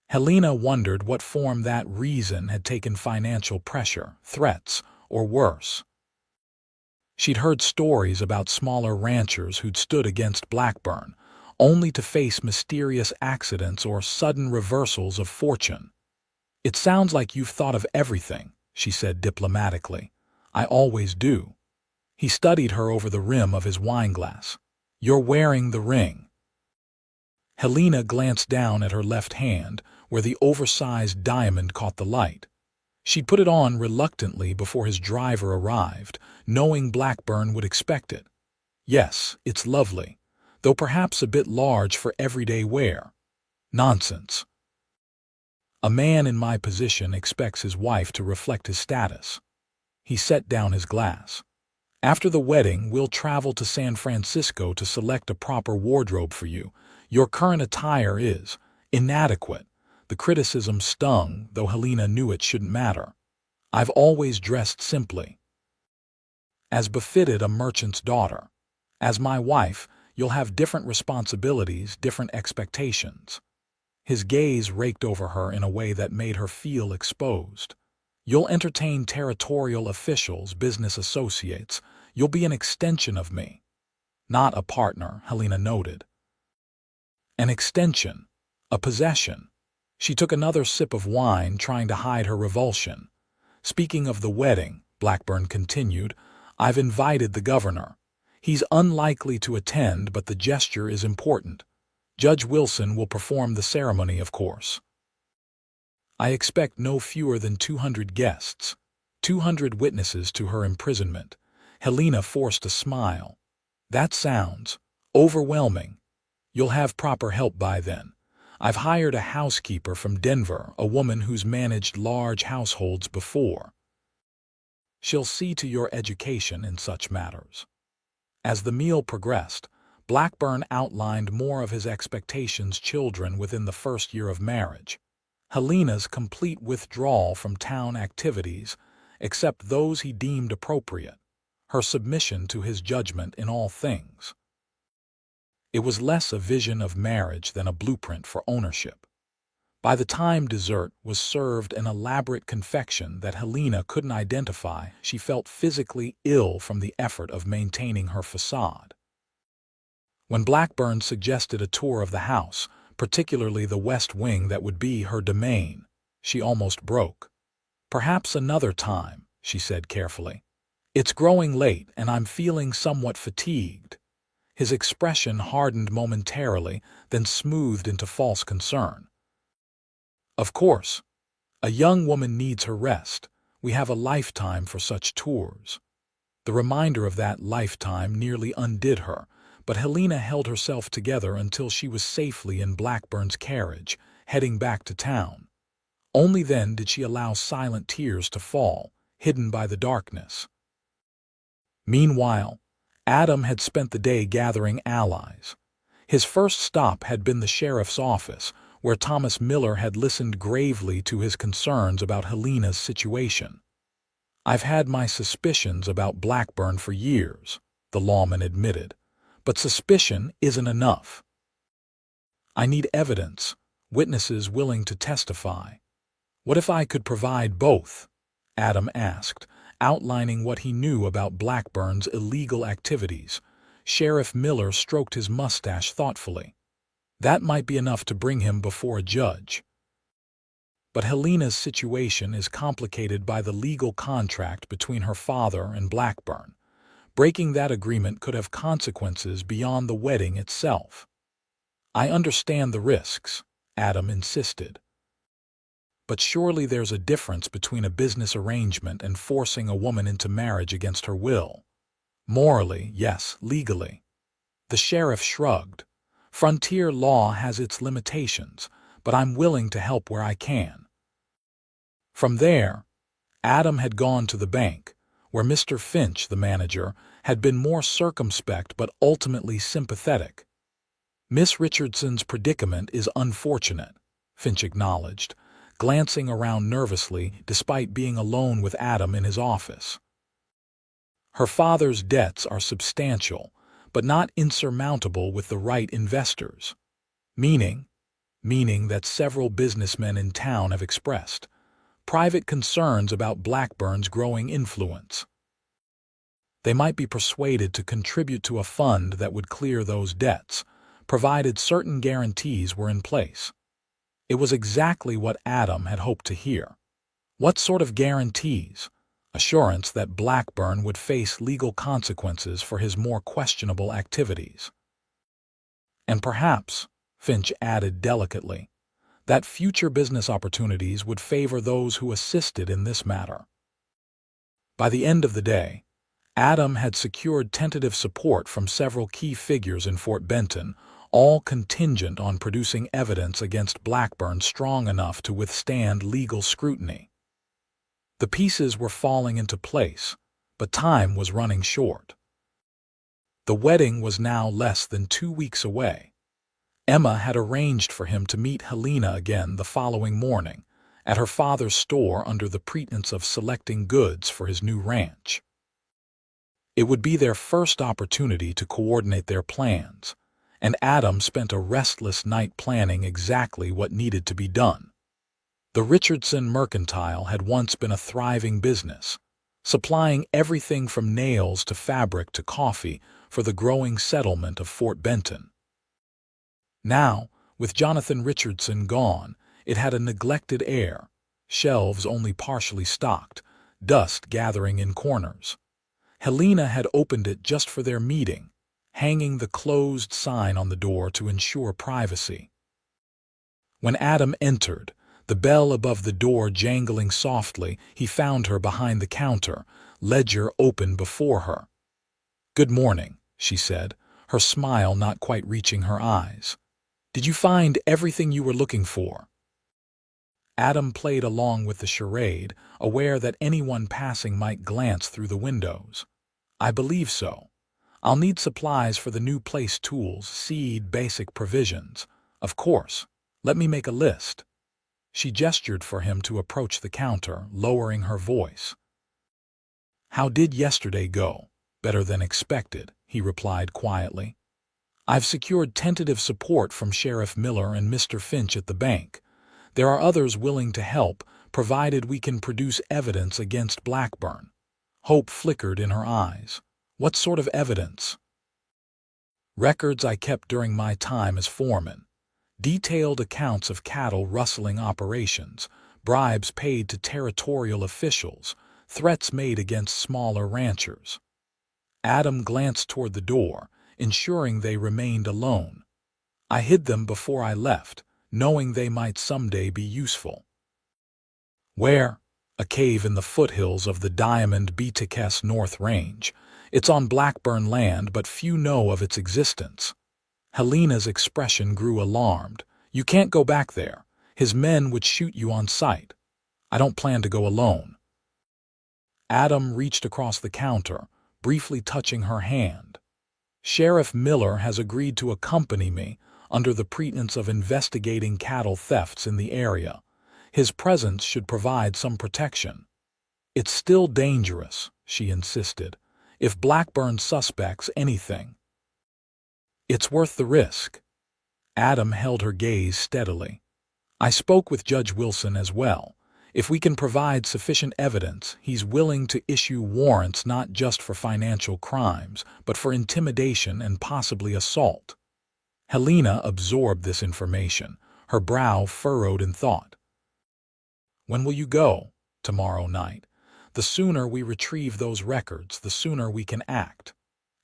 [SPEAKER 1] Helena wondered what form that reason had taken: financial pressure, threats, or worse. She'd heard stories about smaller ranchers who'd stood against Blackburn, only to face mysterious accidents or sudden reversals of fortune. "It sounds like you've thought of everything," she said diplomatically. "I always do." He studied her over the rim of his wineglass. "You're wearing the ring." Helena glanced down at her left hand, where the oversized diamond caught the light. She'd put it on reluctantly before his driver arrived, knowing Blackburn would expect it. "Yes, it's lovely, though perhaps a bit large for everyday wear." "Nonsense. A man in my position expects his wife to reflect his status." He set down his glass. "After the wedding, we'll travel to San Francisco to select a proper wardrobe for you. Your current attire is inadequate." The criticism stung, though Helena knew it shouldn't matter. "I've always dressed simply, as befitted a merchant's daughter. As my wife, you'll have different responsibilities, different expectations." His gaze raked over her in a way that made her feel exposed. "You'll entertain territorial officials, business associates. You'll be an extension of me." "Not a partner," Helena noted. "An extension. A possession." She took another sip of wine, trying to hide her revulsion. Speaking of the wedding, Blackburn continued, I've invited the governor. He's unlikely to attend, but the gesture is important. Judge Wilson will perform the ceremony, of course. I expect no fewer than 200 guests, 200 witnesses to her imprisonment. Helena forced a smile. That sounds overwhelming. You'll have proper help by then. I've hired a housekeeper from Denver, a woman who's managed large households before. She'll see to your education in such matters. As the meal progressed, Blackburn outlined more of his expectations children within the first year of marriage. Helena's complete withdrawal from town activities, except those he deemed appropriate. Her submission to his judgment in all things. It was less a vision of marriage than a blueprint for ownership. By the time dessert was served, an elaborate confection that Helena couldn't identify, she felt physically ill from the effort of maintaining her facade. When Blackburn suggested a tour of the house, particularly the west wing that would be her domain, she almost broke. Perhaps another time, she said carefully. It's growing late and I'm feeling somewhat fatigued. His expression hardened momentarily, then smoothed into false concern. Of course, a young woman needs her rest. We have a lifetime for such tours. The reminder of that lifetime nearly undid her, but Helena held herself together until she was safely in Blackburn's carriage, heading back to town. Only then did she allow silent tears to fall, hidden by the darkness. Meanwhile, Adam had spent the day gathering allies. His first stop had been the sheriff's office, where Thomas Miller had listened gravely to his concerns about Helena's situation. I've had my suspicions about Blackburn for years, the lawman admitted, but suspicion isn't enough. I need evidence, witnesses willing to testify. What if I could provide both? Adam asked, outlining what he knew about Blackburn's illegal activities. Sheriff Miller stroked his mustache thoughtfully. That might be enough to bring him before a judge. But Helena's situation is complicated by the legal contract between her father and Blackburn. Breaking that agreement could have consequences beyond the wedding itself. I understand the risks, Adam insisted. But surely there's a difference between a business arrangement and forcing a woman into marriage against her will. Morally, yes, legally. The sheriff shrugged. Frontier law has its limitations, but I'm willing to help where I can. From there, Adam had gone to the bank, where Mr. Finch, the manager, had been more circumspect but ultimately sympathetic. Miss Richardson's predicament is unfortunate, Finch acknowledged, glancing around nervously despite being alone with Adam in his office. Her father's debts are substantial, but not insurmountable with the right investors. Meaning that several businessmen in town have expressed private concerns about Blackburn's growing influence. They might be persuaded to contribute to a fund that would clear those debts, provided certain guarantees were in place. It was exactly what Adam had hoped to hear. What sort of guarantees? Assurance that Blackburn would face legal consequences for his more questionable activities. And perhaps, Finch added delicately, that future business opportunities would favor those who assisted in this matter. By the end of the day, Adam had secured tentative support from several key figures in Fort Benton, all contingent on producing evidence against Blackburn strong enough to withstand legal scrutiny. The pieces were falling into place, but time was running short. The wedding was now less than 2 weeks away. Emma had arranged for him to meet Helena again the following morning at her father's store under the pretense of selecting goods for his new ranch. It would be their first opportunity to coordinate their plans, and Adam spent a restless night planning exactly what needed to be done. The Richardson Mercantile had once been a thriving business, supplying everything from nails to fabric to coffee for the growing settlement of Fort Benton. Now, with Jonathan Richardson gone, it had a neglected air, shelves only partially stocked, dust gathering in corners. Helena had opened it just for their meeting, hanging the closed sign on the door to ensure privacy. When Adam entered, the bell above the door jangling softly, he found her behind the counter, ledger open before her. "Good morning," she said, her smile not quite reaching her eyes. "Did you find everything you were looking for?" Adam played along with the charade, aware that anyone passing might glance through the windows. "I believe so. I'll need supplies for the new place, tools, seed, basic provisions. Of course. Let me make a list." She gestured for him to approach the counter, lowering her voice. "How did yesterday go?" "Better than expected," he replied quietly. "I've secured tentative support from Sheriff Miller and Mr. Finch at the bank. There are others willing to help, provided we can produce evidence against Blackburn." Hope flickered in her eyes. "What sort of evidence?" "Records I kept during my time as foreman. Detailed accounts of cattle rustling operations, bribes paid to territorial officials, threats made against smaller ranchers." Adam glanced toward the door, ensuring they remained alone. "I hid them before I left, knowing they might someday be useful." "Where?" "A cave in the foothills of the Diamond Betekes North Range. It's on Blackburn land, but few know of its existence." Helena's expression grew alarmed. "You can't go back there. His men would shoot you on sight." "I don't plan to go alone." Adam reached across the counter, briefly touching her hand. "Sheriff Miller has agreed to accompany me under the pretense of investigating cattle thefts in the area. His presence should provide some protection." "It's still dangerous," she insisted. "If Blackburn suspects anything." "It's worth the risk." Adam held her gaze steadily. "I spoke with Judge Wilson as well. If we can provide sufficient evidence, he's willing to issue warrants not just for financial crimes, but for intimidation and possibly assault." Helena absorbed this information, her brow furrowed in thought. "When will you go?" "Tomorrow night. The sooner we retrieve those records, the sooner we can act."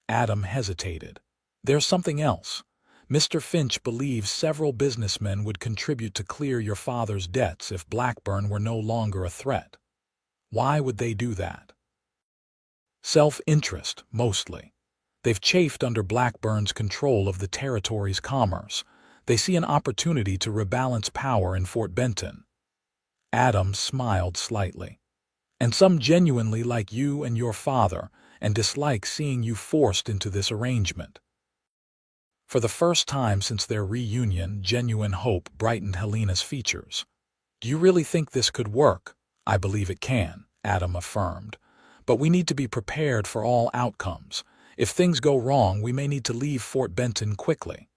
[SPEAKER 1] Adam hesitated. "There's something else. Mr. Finch believes several businessmen would contribute to clear your father's debts if Blackburn were no longer a threat." "Why would they do that?" "Self-interest, mostly. They've chafed under Blackburn's control of the territory's commerce. They see an opportunity to rebalance power in Fort Benton." Adam smiled slightly. "And some genuinely like you and your father, and dislike seeing you forced into this arrangement." For the first time since their reunion, genuine hope brightened Helena's features. "Do you really think this could work?" "I believe it can," Adam affirmed. "But we need to be prepared for all outcomes. If things go wrong, we may need to leave Fort Benton quickly."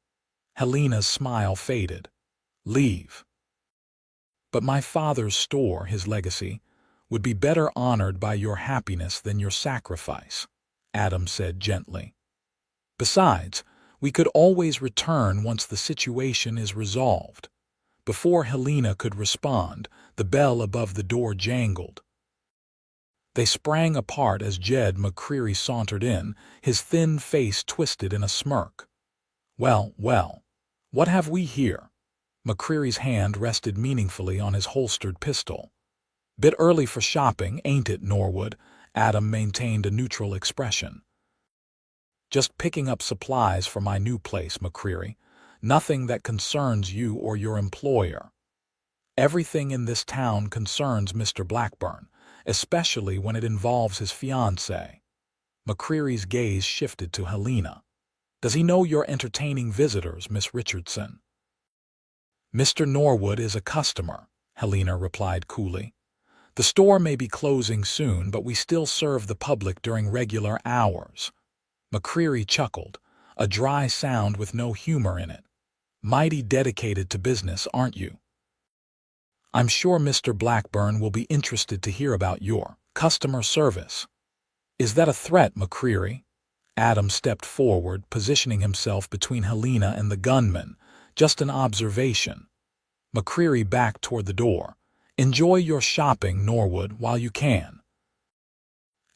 [SPEAKER 1] Helena's smile faded. "Leave?" "But my father's store, his legacy, would be better honored by your happiness than your sacrifice," Adam said gently. "Besides, we could always return once the situation is resolved." Before Helena could respond, the bell above the door jangled. They sprang apart as Jed McCreary sauntered in, his thin face twisted in a smirk. "Well, well, what have we here?" McCreary's hand rested meaningfully on his holstered pistol. "Bit early for shopping, ain't it, Norwood?" Adam maintained a neutral expression. "Just picking up supplies for my new place, McCreary. Nothing that concerns you or your employer." "Everything in this town concerns Mr. Blackburn, especially when it involves his fiancée." McCreary's gaze shifted to Helena. "Does he know you're entertaining visitors, Miss Richardson?" "Mr. Norwood is a customer," Helena replied coolly. "The store may be closing soon, but we still serve the public during regular hours." McCreary chuckled, a dry sound with no humor in it. "Mighty dedicated to business, aren't you?" "I'm sure Mr. Blackburn will be interested to hear about your customer service." "Is that a threat, McCreary?" Adam stepped forward, positioning himself between Helena and the gunman. "Just an observation." McCreary backed toward the door. "Enjoy your shopping, Norwood, while you can."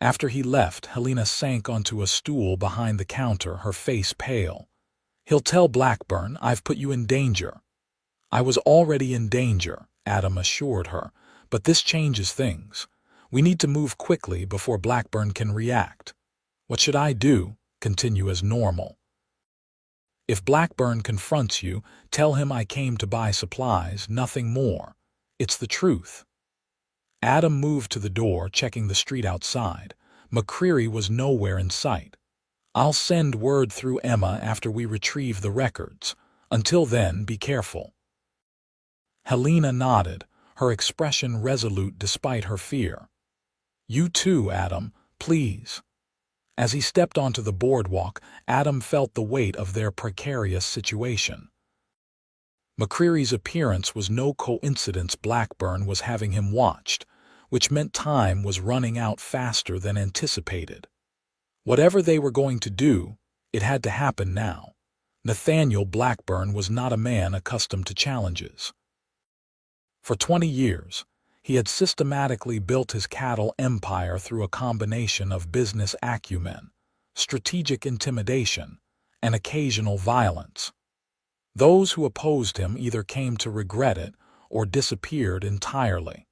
[SPEAKER 1] After he left, Helena sank onto a stool behind the counter, her face pale. "He'll tell Blackburn I've put you in danger." "I was already in danger," Adam assured her, "but this changes things. We need to move quickly before Blackburn can react." "What should I do?" "Continue as normal. If Blackburn confronts you, tell him I came to buy supplies, nothing more. It's the truth." Adam moved to the door, checking the street outside. McCreary was nowhere in sight. "I'll send word through Emma after we retrieve the records. Until then, be careful." Helena nodded, her expression resolute despite her fear. "You too, Adam, please." As he stepped onto the boardwalk, Adam felt the weight of their precarious situation. McCreary's appearance was no coincidence. Blackburn was having him watched, which meant time was running out faster than anticipated. Whatever they were going to do, it had to happen now. Nathaniel Blackburn was not a man accustomed to challenges. For 20 years, he had systematically built his cattle empire through a combination of business acumen, strategic intimidation, and occasional violence. Those who opposed him either came to regret it or disappeared entirely.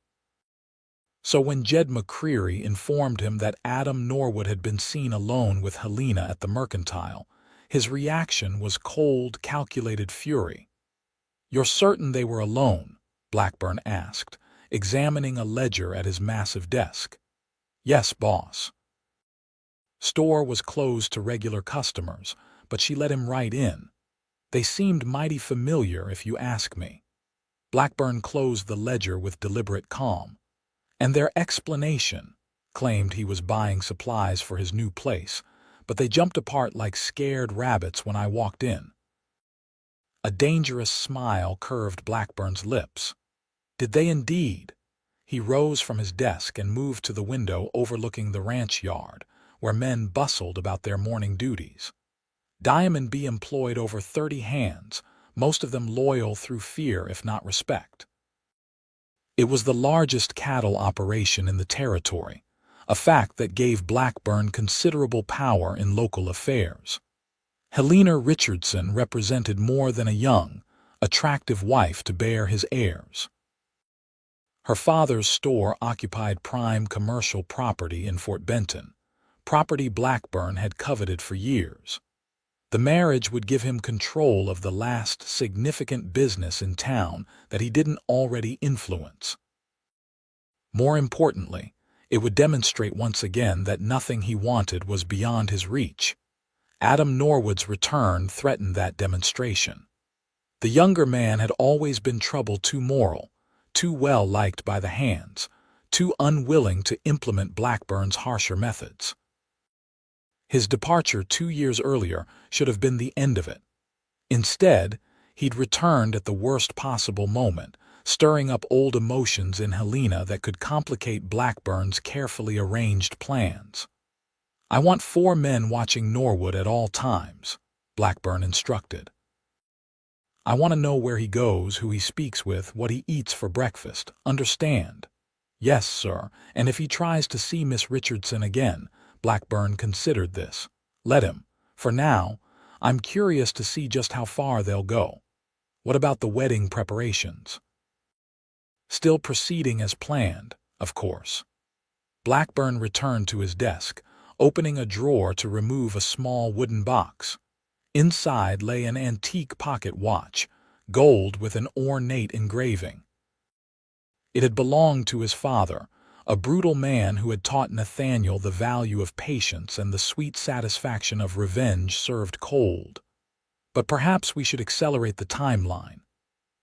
[SPEAKER 1] So when Jed McCreary informed him that Adam Norwood had been seen alone with Helena at the Mercantile, his reaction was cold, calculated fury. "You're certain they were alone?" Blackburn asked, examining a ledger at his massive desk. "Yes, boss." Store was closed to regular customers, but she let him right in. "They seemed mighty familiar, if you ask me." Blackburn closed the ledger with deliberate calm. "And their explanation claimed he was buying supplies for his new place, but they jumped apart like scared rabbits when I walked in." A dangerous smile curved Blackburn's lips. "Did they indeed?" He rose from his desk and moved to the window overlooking the ranch yard, where men bustled about their morning duties. Diamond B employed over 30 hands, most of them loyal through fear if not respect. It was the largest cattle operation in the territory, a fact that gave Blackburn considerable power in local affairs. Helena Richardson represented more than a young, attractive wife to bear his heirs. Her father's store occupied prime commercial property in Fort Benton, property Blackburn had coveted for years. The marriage would give him control of the last significant business in town that he didn't already influence. More importantly, it would demonstrate once again that nothing he wanted was beyond his reach. Adam Norwood's return threatened that demonstration. The younger man had always been trouble, too moral, too well liked by the hands, too unwilling to implement Blackburn's harsher methods. His departure 2 years earlier should have been the end of it. Instead, he'd returned at the worst possible moment, stirring up old emotions in Helena that could complicate Blackburn's carefully arranged plans. "I want 4 men watching Norwood at all times," Blackburn instructed. "I want to know where he goes, who he speaks with, what he eats for breakfast. Understand?" "Yes, sir, and if he tries to see Miss Richardson again," Blackburn considered this. "Let him. For now, I'm curious to see just how far they'll go." "What about the wedding preparations?" "Still proceeding as planned, of course." Blackburn returned to his desk, opening a drawer to remove a small wooden box. Inside lay an antique pocket watch, gold with an ornate engraving. It had belonged to his father, a brutal man who had taught Nathaniel the value of patience and the sweet satisfaction of revenge served cold. "But perhaps we should accelerate the timeline."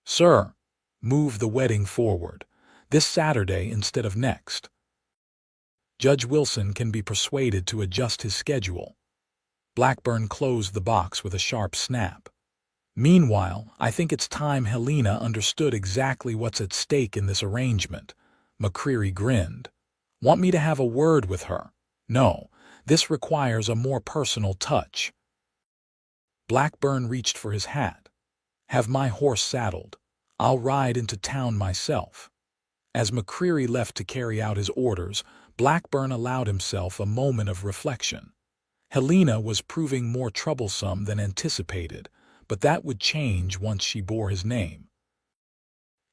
[SPEAKER 1] "Sir, move the wedding forward, this Saturday instead of next." "Judge Wilson can be persuaded to adjust his schedule." Blackburn closed the box with a sharp snap. "Meanwhile, I think it's time Helena understood exactly what's at stake in this arrangement." McCreary grinned. "Want me to have a word with her?" "No, this requires a more personal touch." Blackburn reached for his hat. "Have my horse saddled. I'll ride into town myself." As McCreary left to carry out his orders, Blackburn allowed himself a moment of reflection. Helena was proving more troublesome than anticipated, but that would change once she bore his name.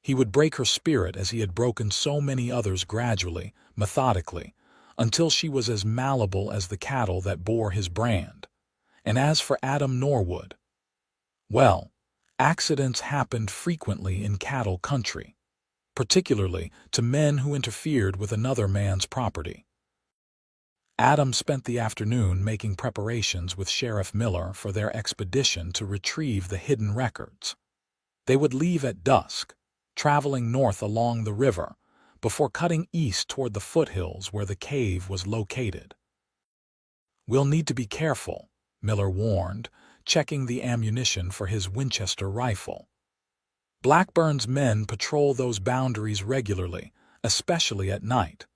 [SPEAKER 1] He would break her spirit as he had broken so many others gradually, methodically, until she was as malleable as the cattle that bore his brand. And as for Adam Norwood, well, accidents happened frequently in cattle country, particularly to men who interfered with another man's property. Adam spent the afternoon making preparations with Sheriff Miller for their expedition to retrieve the hidden records. They would leave at dusk, traveling north along the river, before cutting east toward the foothills where the cave was located. "We'll need to be careful," Miller warned, checking the ammunition for his Winchester rifle. "Blackburn's men patrol those boundaries regularly, especially at night.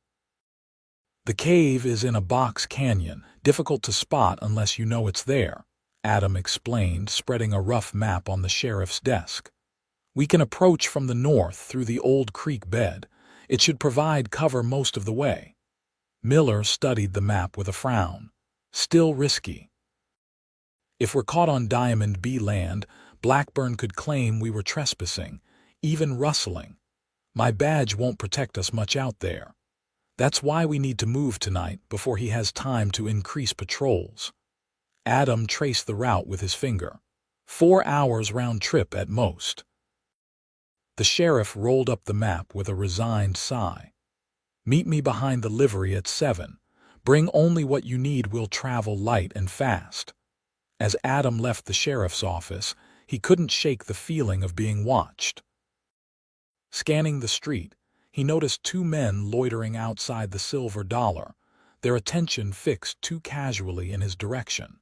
[SPEAKER 1] The cave is in a box canyon, difficult to spot unless you know it's there," Adam explained, spreading a rough map on the sheriff's desk. "We can approach from the north through the old creek bed. It should provide cover most of the way." Miller studied the map with a frown. "Still risky. If we're caught on Diamond B land, Blackburn could claim we were trespassing, even rustling. My badge won't protect us much out there. That's why we need to move tonight before he has time to increase patrols." Adam traced the route with his finger. 4 hours round trip at most. The sheriff rolled up the map with a resigned sigh. "Meet me behind the livery at 7. Bring only what you need. We'll travel light and fast." As Adam left the sheriff's office, he couldn't shake the feeling of being watched. Scanning the street, he noticed 2 men loitering outside the Silver Dollar, their attention fixed too casually in his direction.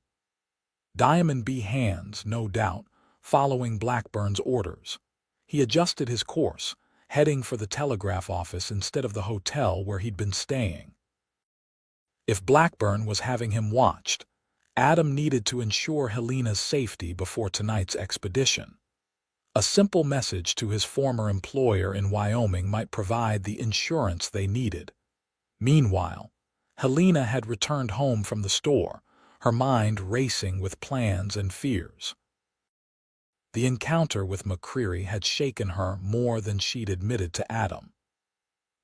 [SPEAKER 1] Diamond B hands, no doubt, following Blackburn's orders. He adjusted his course, heading for the telegraph office instead of the hotel where he'd been staying. If Blackburn was having him watched, Adam needed to ensure Helena's safety before tonight's expedition. A simple message to his former employer in Wyoming might provide the insurance they needed. Meanwhile, Helena had returned home from the store, her mind racing with plans and fears. The encounter with McCreary had shaken her more than she'd admitted to Adam.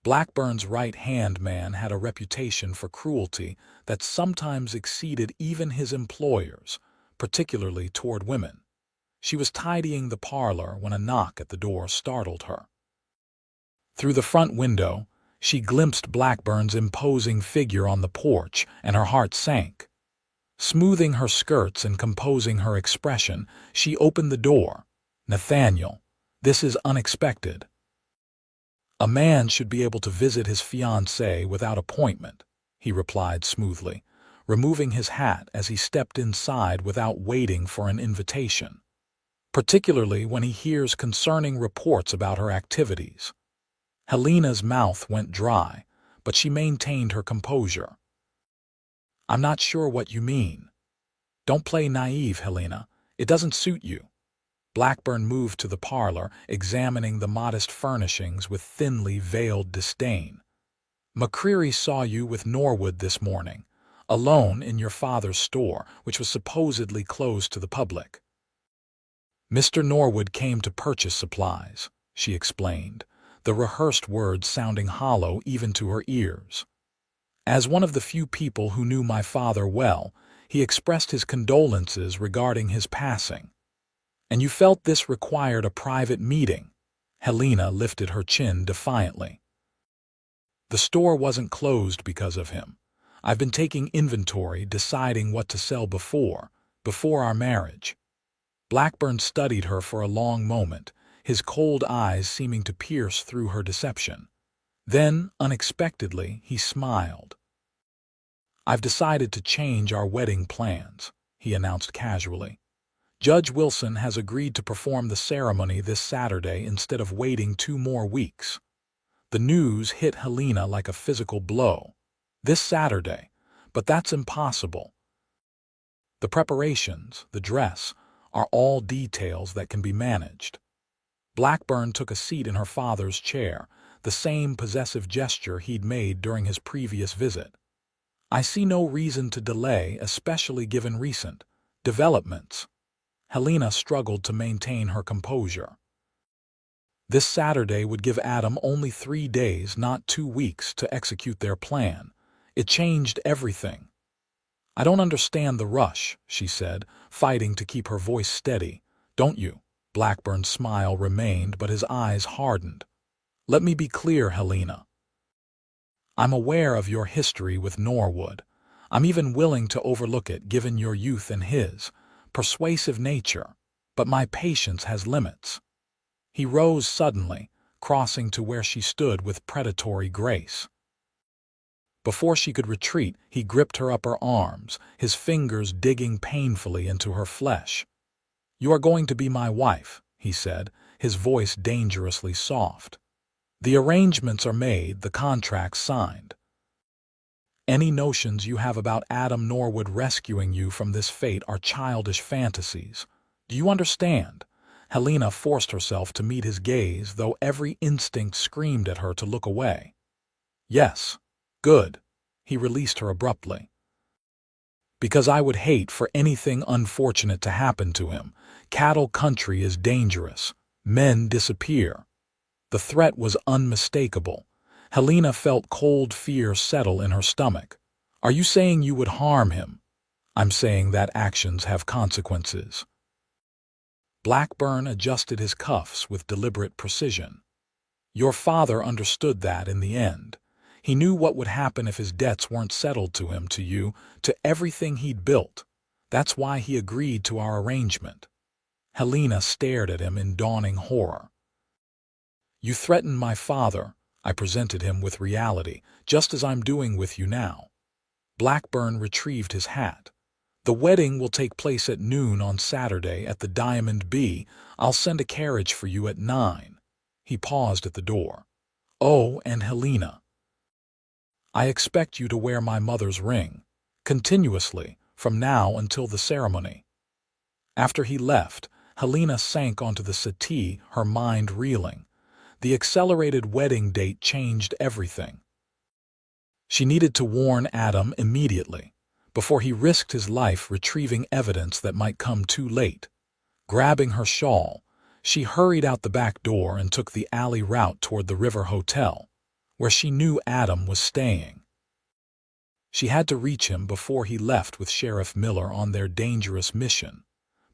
[SPEAKER 1] Blackburn's right-hand man had a reputation for cruelty that sometimes exceeded even his employer's, particularly toward women. She was tidying the parlor when a knock at the door startled her. Through the front window, she glimpsed Blackburn's imposing figure on the porch, and her heart sank. Smoothing her skirts and composing her expression, she opened the door. "Nathaniel, this is unexpected." "A man should be able to visit his fiancée without appointment," he replied smoothly, removing his hat as he stepped inside without waiting for an invitation. Particularly when he hears concerning reports about her activities. Helena's mouth went dry, but she maintained her composure. "I'm not sure what you mean." "Don't play naive, Helena. It doesn't suit you." Blackburn moved to the parlor, examining the modest furnishings with thinly veiled disdain. "McCreary saw you with Norwood this morning, alone in your father's store, which was supposedly closed to the public." "Mr. Norwood came to purchase supplies," she explained, the rehearsed words sounding hollow even to her ears. "As one of the few people who knew my father well, he expressed his condolences regarding his passing." "And you felt this required a private meeting?" Helena lifted her chin defiantly. "The store wasn't closed because of him. I've been taking inventory, deciding what to sell before our marriage." Blackburn studied her for a long moment, his cold eyes seeming to pierce through her deception. Then, unexpectedly, he smiled. "I've decided to change our wedding plans," he announced casually. "Judge Wilson has agreed to perform the ceremony this Saturday instead of waiting 2 more weeks." The news hit Helena like a physical blow. "This Saturday? But that's impossible." "The preparations, the dress, are all details that can be managed." Blackburn took a seat in her father's chair, the same possessive gesture he'd made during his previous visit. "I see no reason to delay, especially given recent developments." Helena struggled to maintain her composure. This Saturday would give Adam only 3 days, not 2 weeks, to execute their plan. It changed everything. "I don't understand the rush," she said, fighting to keep her voice steady. "Don't you?" Blackburn's smile remained, but his eyes hardened. "Let me be clear, Helena. I'm aware of your history with Norwood. I'm even willing to overlook it given your youth and his persuasive nature, but my patience has limits." He rose suddenly, crossing to where she stood with predatory grace. Before she could retreat, he gripped her upper arms, his fingers digging painfully into her flesh. "You are going to be my wife," he said, his voice dangerously soft. "The arrangements are made, the contract signed. Any notions you have about Adam Norwood rescuing you from this fate are childish fantasies. Do you understand?" Helena forced herself to meet his gaze, though every instinct screamed at her to look away. "Yes." "Good." He released her abruptly. "Because I would hate for anything unfortunate to happen to him. Cattle country is dangerous. Men disappear." The threat was unmistakable. Helena felt cold fear settle in her stomach. "Are you saying you would harm him?" "I'm saying that actions have consequences." Blackburn adjusted his cuffs with deliberate precision. "Your father understood that in the end. He knew what would happen if his debts weren't settled to him, to you, to everything he'd built. That's why he agreed to our arrangement." Helena stared at him in dawning horror. "You threatened my father." I presented him with reality, "just as I'm doing with you now." Blackburn retrieved his hat. "The wedding will take place at noon on Saturday at the Diamond B. I'll send a carriage for you at 9. He paused at the door. "Oh, and Helena, I expect you to wear my mother's ring, continuously, from now until the ceremony." After he left, Helena sank onto the settee, her mind reeling. The accelerated wedding date changed everything. She needed to warn Adam immediately, before he risked his life retrieving evidence that might come too late. Grabbing her shawl, she hurried out the back door and took the alley route toward the River Hotel, where she knew Adam was staying. She had to reach him before he left with Sheriff Miller on their dangerous mission,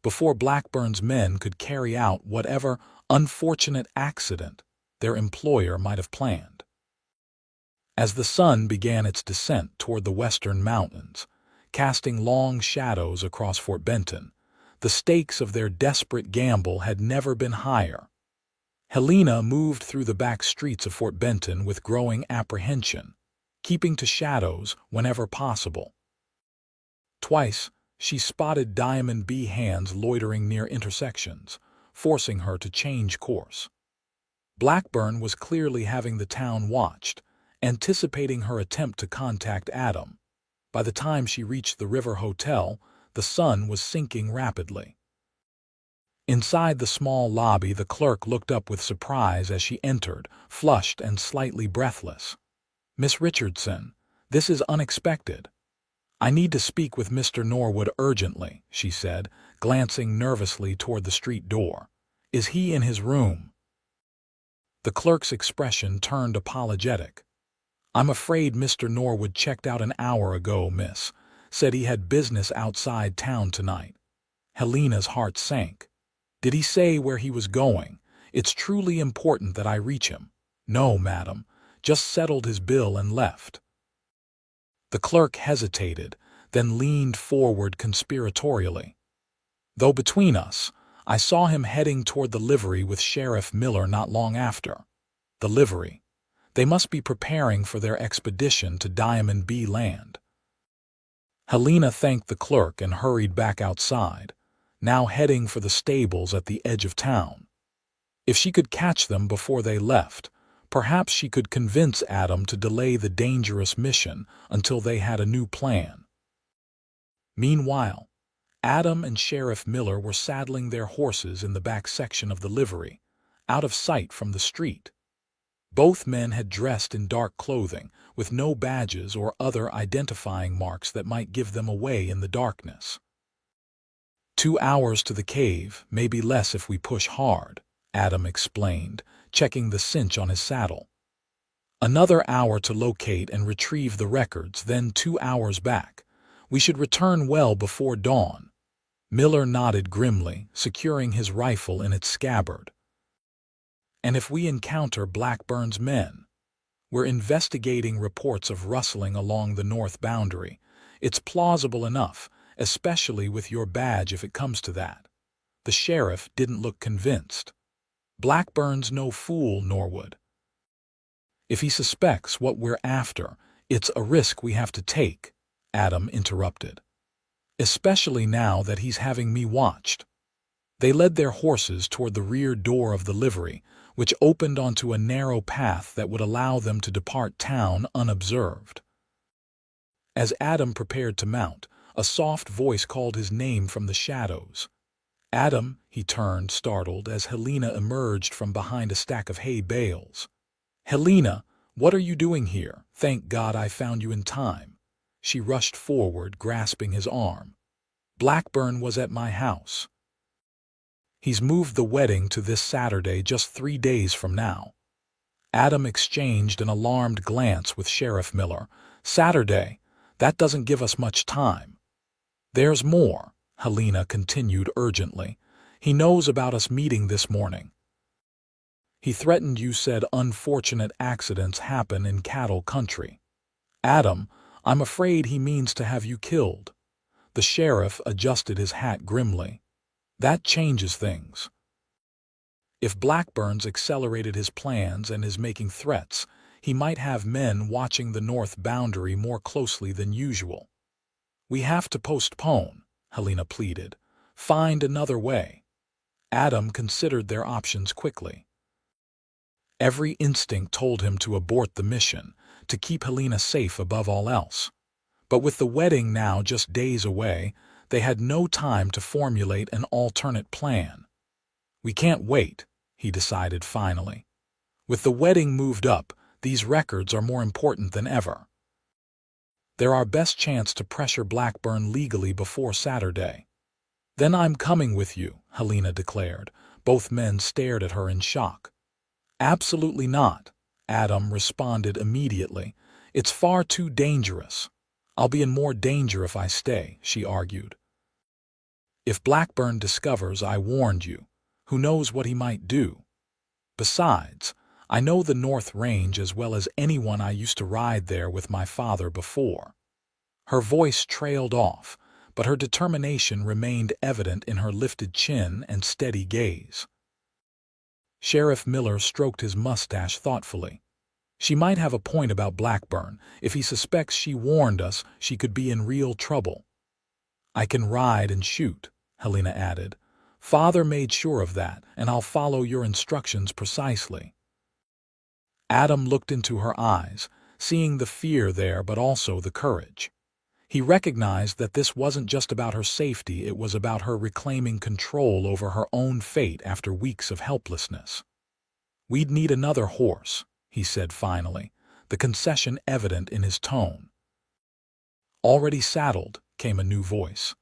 [SPEAKER 1] before Blackburn's men could carry out whatever unfortunate accident their employer might have planned. As the sun began its descent toward the western mountains, casting long shadows across Fort Benton, the stakes of their desperate gamble had never been higher. Helena moved through the back streets of Fort Benton with growing apprehension, keeping to shadows whenever possible. Twice, she spotted Diamond B hands loitering near intersections, forcing her to change course. Blackburn was clearly having the town watched, anticipating her attempt to contact Adam. By the time she reached the River Hotel, the sun was sinking rapidly. Inside the small lobby, the clerk looked up with surprise as she entered, flushed and slightly breathless. "Miss Richardson, this is unexpected." "I need to speak with Mr. Norwood urgently," she said, glancing nervously toward the street door. "Is he in his room?" The clerk's expression turned apologetic. "I'm afraid Mr. Norwood checked out an hour ago, miss. Said he had business outside town tonight." Helena's heart sank. "Did he say where he was going? It's truly important that I reach him." "No, madam. Just settled his bill and left." The clerk hesitated, then leaned forward conspiratorially. "Though between us, I saw him heading toward the livery with Sheriff Miller not long after." The livery. They must be preparing for their expedition to Diamond B land. Helena thanked the clerk and hurried back outside, now heading for the stables at the edge of town. If she could catch them before they left, perhaps she could convince Adam to delay the dangerous mission until they had a new plan. Meanwhile, Adam and Sheriff Miller were saddling their horses in the back section of the livery, out of sight from the street. Both men had dressed in dark clothing, with no badges or other identifying marks that might give them away in the darkness. 2 hours to the cave, maybe less if we push hard, Adam explained, checking the cinch on his saddle. Another hour to locate and retrieve the records, then 2 hours back. We should return well before dawn. Miller nodded grimly, securing his rifle in its scabbard. And if we encounter Blackburn's men? We're investigating reports of rustling along the north boundary. It's plausible enough, especially with your badge if it comes to that. The sheriff didn't look convinced. Blackburn's no fool, Norwood. If he suspects what we're after, it's a risk we have to take, Adam interrupted. Especially now that he's having me watched. They led their horses toward the rear door of the livery, which opened onto a narrow path that would allow them to depart town unobserved. As Adam prepared to mount, a soft voice called his name from the shadows. Adam, he turned, startled, as Helena emerged from behind a stack of hay bales. Helena, what are you doing here? Thank God I found you in time. She rushed forward, grasping his arm. Blackburn was at my house. He's moved the wedding to this Saturday, just 3 days from now. Adam exchanged an alarmed glance with Sheriff Miller. Saturday? That doesn't give us much time. There's more, Helena continued urgently. He knows about us meeting this morning. He threatened you said unfortunate accidents happen in cattle country. Adam, I'm afraid he means to have you killed. The sheriff adjusted his hat grimly. That changes things. If Blackburn's accelerated his plans and is making threats, he might have men watching the north boundary more closely than usual. We have to postpone, Helena pleaded. Find another way. Adam considered their options quickly. Every instinct told him to abort the mission, to keep Helena safe above all else. But with the wedding now just days away, they had no time to formulate an alternate plan. We can't wait, he decided finally. With the wedding moved up, these records are more important than ever. They're our best chance to pressure Blackburn legally before Saturday. Then I'm coming with you, Helena declared. Both men stared at her in shock. Absolutely not, Adam responded immediately. It's far too dangerous. I'll be in more danger if I stay, she argued. If Blackburn discovers I warned you, who knows what he might do? Besides, I know the North Range as well as anyone. I used to ride there with my father before. Her voice trailed off, but her determination remained evident in her lifted chin and steady gaze. Sheriff Miller stroked his mustache thoughtfully. She might have a point about Blackburn. If he suspects she warned us, she could be in real trouble. I can ride and shoot, Helena added. Father made sure of that, and I'll follow your instructions precisely. Adam looked into her eyes, seeing the fear there but also the courage. He recognized that this wasn't just about her safety, it was about her reclaiming control over her own fate after weeks of helplessness. We'd need another horse, he said finally, the concession evident in his tone. Already saddled, came a new voice.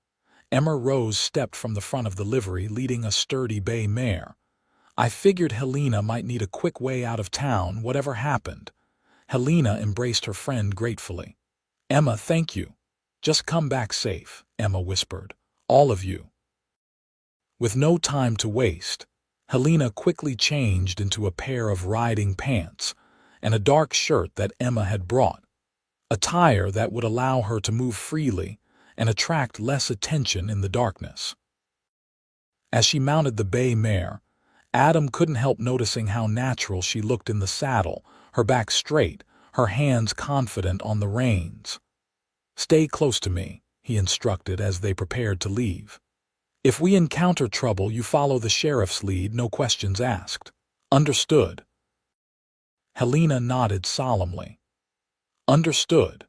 [SPEAKER 1] Emma Rose stepped from the front of the livery, leading a sturdy bay mare. I figured Helena might need a quick way out of town, whatever happened. Helena embraced her friend gratefully. Emma, thank you. Just come back safe, Emma whispered. All of you. With no time to waste, Helena quickly changed into a pair of riding pants and a dark shirt that Emma had brought, attire that would allow her to move freely and attract less attention in the darkness. As she mounted the bay mare, Adam couldn't help noticing how natural she looked in the saddle, her back straight, her hands confident on the reins. Stay close to me, he instructed as they prepared to leave. If we encounter trouble, you follow the sheriff's lead, no questions asked. Understood. Helena nodded solemnly. Understood.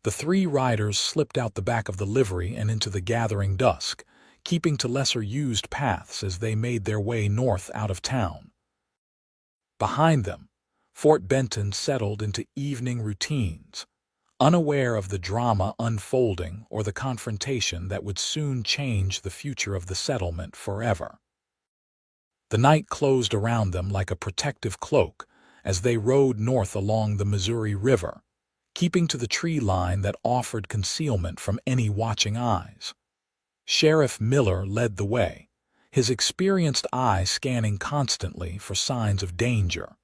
[SPEAKER 1] The 3 riders slipped out the back of the livery and into the gathering dusk, keeping to lesser-used paths as they made their way north out of town. Behind them, Fort Benton settled into evening routines, unaware of the drama unfolding or the confrontation that would soon change the future of the settlement forever. The night closed around them like a protective cloak as they rode north along the Missouri River, keeping to the tree line that offered concealment from any watching eyes. Sheriff Miller led the way, his experienced eye scanning constantly for signs of danger.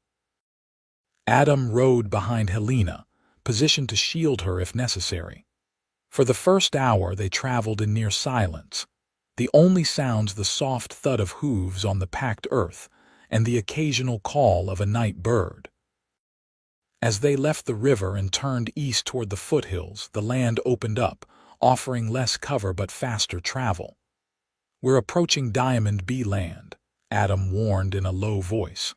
[SPEAKER 1] Adam rode behind Helena, positioned to shield her if necessary. For the first hour they traveled in near silence, the only sounds the soft thud of hooves on the packed earth and the occasional call of a night bird. As they left the river and turned east toward the foothills, the land opened up, offering less cover but faster travel. "We're approaching Diamond B land," Adam warned in a low voice.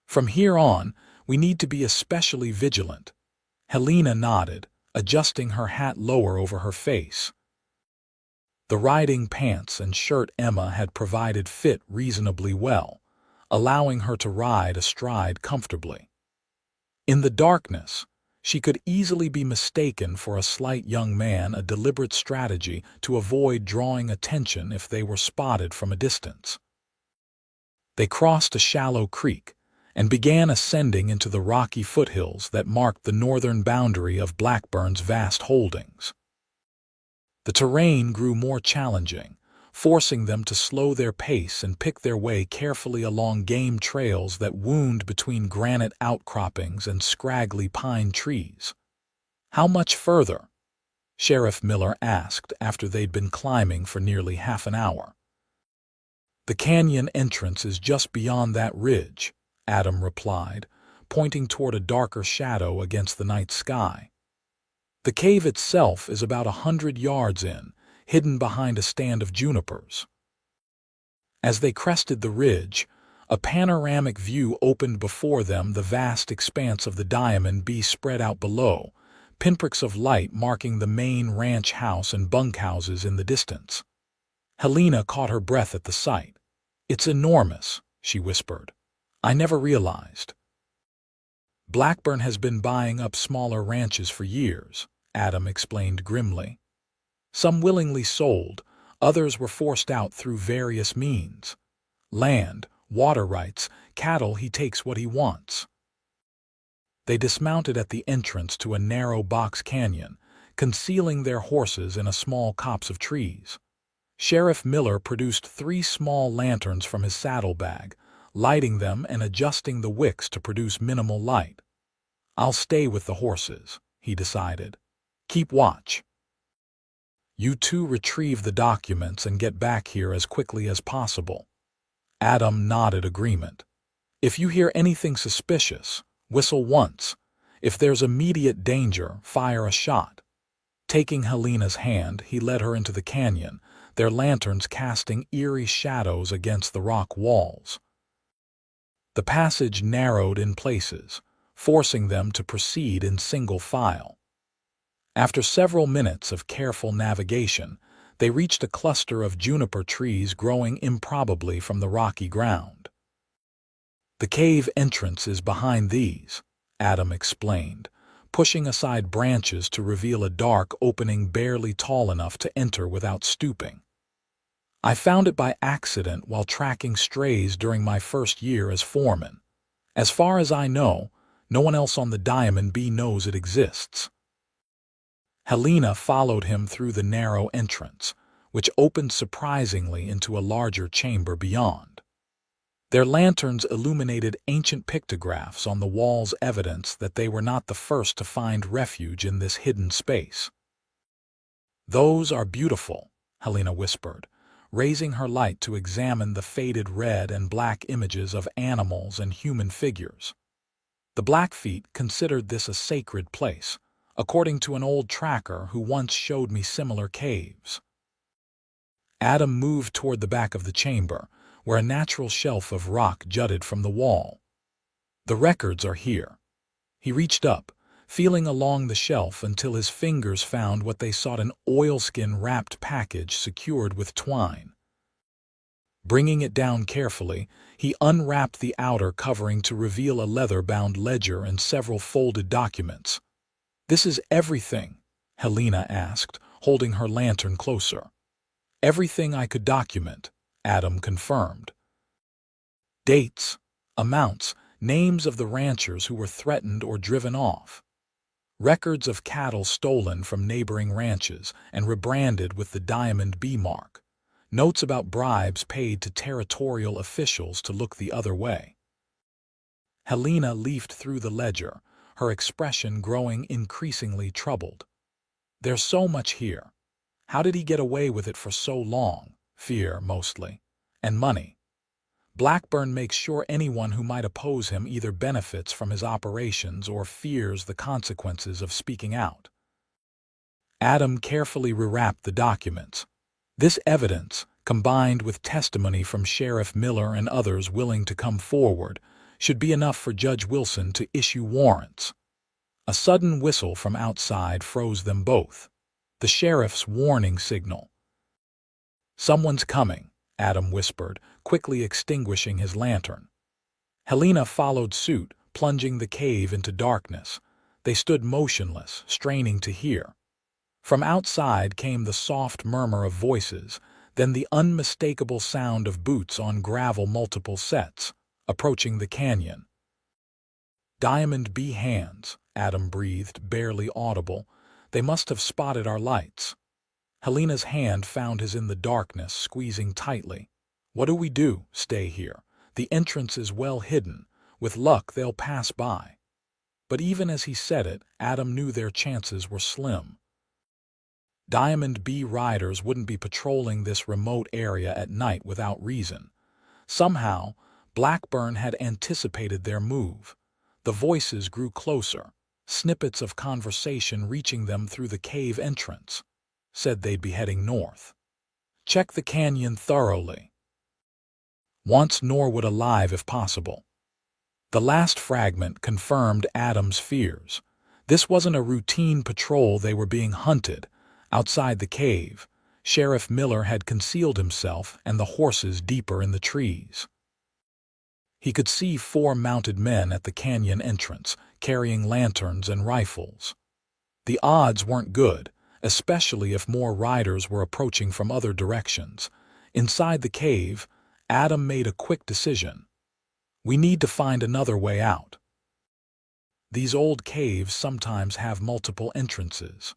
[SPEAKER 1] "From here on, we need to be especially vigilant." Helena nodded, adjusting her hat lower over her face. The riding pants and shirt Emma had provided fit reasonably well, allowing her to ride astride comfortably. In the darkness, she could easily be mistaken for a slight young man, a deliberate strategy to avoid drawing attention if they were spotted from a distance. They crossed a shallow creek and began ascending into the rocky foothills that marked the northern boundary of Blackburn's vast holdings. The terrain grew more challenging, forcing them to slow their pace and pick their way carefully along game trails that wound between granite outcroppings and scraggly pine trees. "How much further?" Sheriff Miller asked after they'd been climbing for nearly half an hour. "The canyon entrance is just beyond that ridge," Adam replied, pointing toward a darker shadow against the night sky. "The cave itself is about 100 yards in, hidden behind a stand of junipers." As they crested the ridge, a panoramic view opened before them, the vast expanse of the Diamond B spread out below, pinpricks of light marking the main ranch house and bunkhouses in the distance. Helena caught her breath at the sight. "It's enormous," she whispered. "I never realized." "Blackburn has been buying up smaller ranches for years," Adam explained grimly. "Some willingly sold, others were forced out through various means. Land, water rights, cattle, he takes what he wants." They dismounted at the entrance to a narrow box canyon, concealing their horses in a small copse of trees. Sheriff Miller produced 3 small lanterns from his saddlebag, lighting them and adjusting the wicks to produce minimal light. "I'll stay with the horses," he decided. "Keep watch. You two retrieve the documents and get back here as quickly as possible." Adam nodded agreement. "If you hear anything suspicious, whistle once. If there's immediate danger, fire a shot." Taking Helena's hand, he led her into the canyon, their lanterns casting eerie shadows against the rock walls. The passage narrowed in places, forcing them to proceed in single file. After several minutes of careful navigation, they reached a cluster of juniper trees growing improbably from the rocky ground. "The cave entrance is behind these," Adam explained, pushing aside branches to reveal a dark opening barely tall enough to enter without stooping. "I found it by accident while tracking strays during my first year as foreman. As far as I know, no one else on the Diamond B knows it exists." Helena followed him through the narrow entrance, which opened surprisingly into a larger chamber beyond. Their lanterns illuminated ancient pictographs on the walls, evidence that they were not the first to find refuge in this hidden space. "Those are beautiful," Helena whispered, raising her light to examine the faded red and black images of animals and human figures. "The Blackfeet considered this a sacred place, according to an old tracker who once showed me similar caves." Adam moved toward the back of the chamber, where a natural shelf of rock jutted from the wall. "The records are here." He reached up, feeling along the shelf until his fingers found what they sought, an oilskin-wrapped package secured with twine. Bringing it down carefully, he unwrapped the outer covering to reveal a leather-bound ledger and several folded documents. "This is everything?" Helena asked, holding her lantern closer. "Everything I could document," Adam confirmed. Dates, amounts, names of the ranchers who were threatened or driven off. Records of cattle stolen from neighboring ranches and rebranded with the Diamond B mark. Notes about bribes paid to territorial officials to look the other way. Helena leafed through the ledger, her expression growing increasingly troubled. "There's so much here. How did he get away with it for so long? Fear, mostly. And money. Blackburn makes sure anyone who might oppose him either benefits from his operations or fears the consequences of speaking out." Adam carefully rewrapped the documents. This evidence, combined with testimony from Sheriff Miller and others willing to come forward, should be enough for Judge Wilson to issue warrants. A sudden whistle from outside froze them both. The sheriff's warning signal. "Someone's coming," Adam whispered, quickly extinguishing his lantern. Helena followed suit, plunging the cave into darkness. They stood motionless, straining to hear. From outside came the soft murmur of voices, then the unmistakable sound of boots on gravel multiple sets, approaching the canyon. "Diamond B hands," Adam breathed, barely audible. "They must have spotted our lights." Helena's hand found his in the darkness, squeezing tightly. "What do we do? Stay here. The entrance is well hidden. With luck, they'll pass by." But even as he said it, Adam knew their chances were slim. Diamond B riders wouldn't be patrolling this remote area at night without reason. Somehow, Blackburn had anticipated their move. The voices grew closer, snippets of conversation reaching them through the cave entrance. Said they'd be heading north. "Check the canyon thoroughly. Wants Norwood alive if possible." The last fragment confirmed Adam's fears. This wasn't a routine patrol, they were being hunted. Outside the cave, Sheriff Miller had concealed himself and the horses deeper in the trees. He could see 4 mounted men at the canyon entrance, carrying lanterns and rifles. The odds weren't good, especially if more riders were approaching from other directions. Inside the cave, Adam made a quick decision. "We need to find another way out." These old caves sometimes have multiple entrances.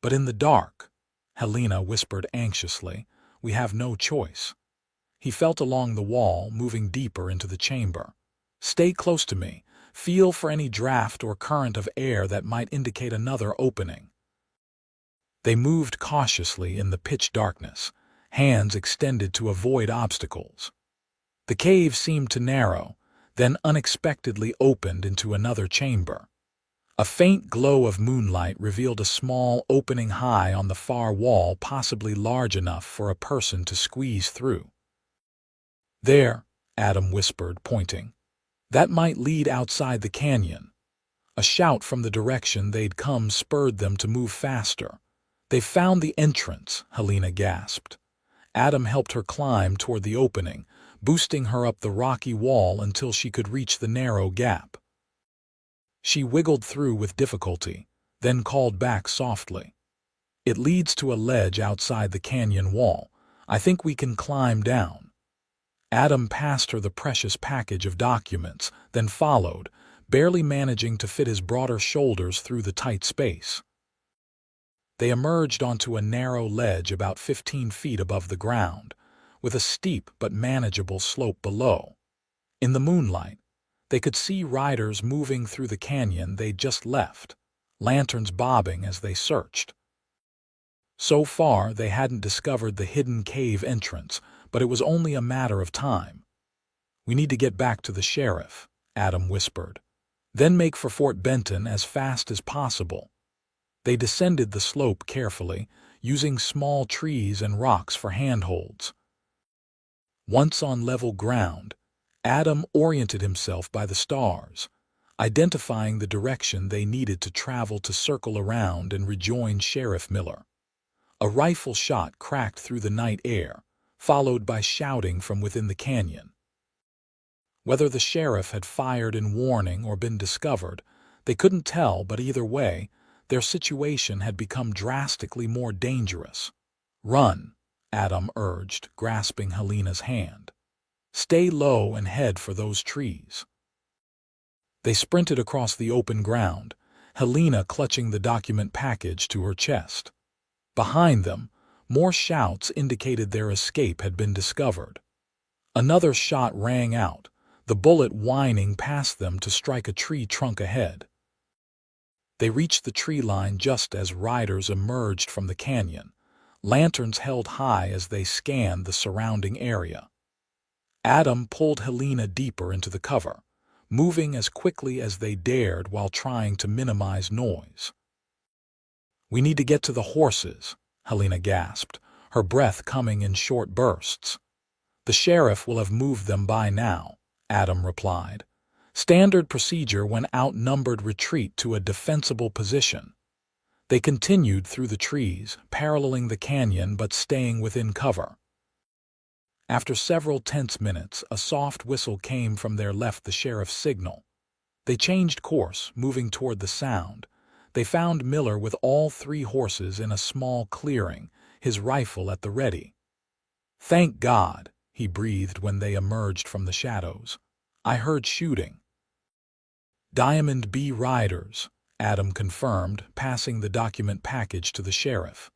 [SPEAKER 1] "But in the dark," Helena whispered anxiously, "we have no choice." He felt along the wall, moving deeper into the chamber. "Stay close to me. Feel for any draft or current of air that might indicate another opening." They moved cautiously in the pitch darkness, hands extended to avoid obstacles. The cave seemed to narrow, then unexpectedly opened into another chamber. A faint glow of moonlight revealed a small opening high on the far wall, possibly large enough for a person to squeeze through. "There," Adam whispered, pointing. "That might lead outside the canyon." A shout from the direction they'd come spurred them to move faster. "They found the entrance," Helena gasped. Adam helped her climb toward the opening, boosting her up the rocky wall until she could reach the narrow gap. She wiggled through with difficulty, then called back softly. "It leads to a ledge outside the canyon wall. I think we can climb down." Adam passed her the precious package of documents, then followed, barely managing to fit his broader shoulders through the tight space. They emerged onto a narrow ledge about 15 feet above the ground, with a steep but manageable slope below. In the moonlight, they could see riders moving through the canyon they'd just left, lanterns bobbing as they searched. So far, they hadn't discovered the hidden cave entrance, but it was only a matter of time. "We need to get back to the sheriff," Adam whispered. "Then make for Fort Benton as fast as possible." They descended the slope carefully, using small trees and rocks for handholds. Once on level ground, Adam oriented himself by the stars, identifying the direction they needed to travel to circle around and rejoin Sheriff Miller. A rifle shot cracked through the night air, followed by shouting from within the canyon. Whether the sheriff had fired in warning or been discovered, they couldn't tell, but either way, their situation had become drastically more dangerous. "Run," Adam urged, grasping Helena's hand. "Stay low and head for those trees." They sprinted across the open ground, Helena clutching the document package to her chest. Behind them, more shouts indicated their escape had been discovered. Another shot rang out, the bullet whining past them to strike a tree trunk ahead. They reached the tree line just as riders emerged from the canyon, lanterns held high as they scanned the surrounding area. Adam pulled Helena deeper into the cover, moving as quickly as they dared while trying to minimize noise. "We need to get to the horses," Helena gasped, her breath coming in short bursts. "The sheriff will have moved them by now," Adam replied. "Standard procedure when outnumbered, retreat to a defensible position." They continued through the trees, paralleling the canyon but staying within cover. After several tense minutes, a soft whistle came from their left, the sheriff's signal. They changed course, moving toward the sound. They found Miller with all 3 horses in a small clearing, his rifle at the ready. "Thank God," he breathed when they emerged from the shadows. "I heard shooting." "Diamond B riders," Adam confirmed, passing the document package to the sheriff.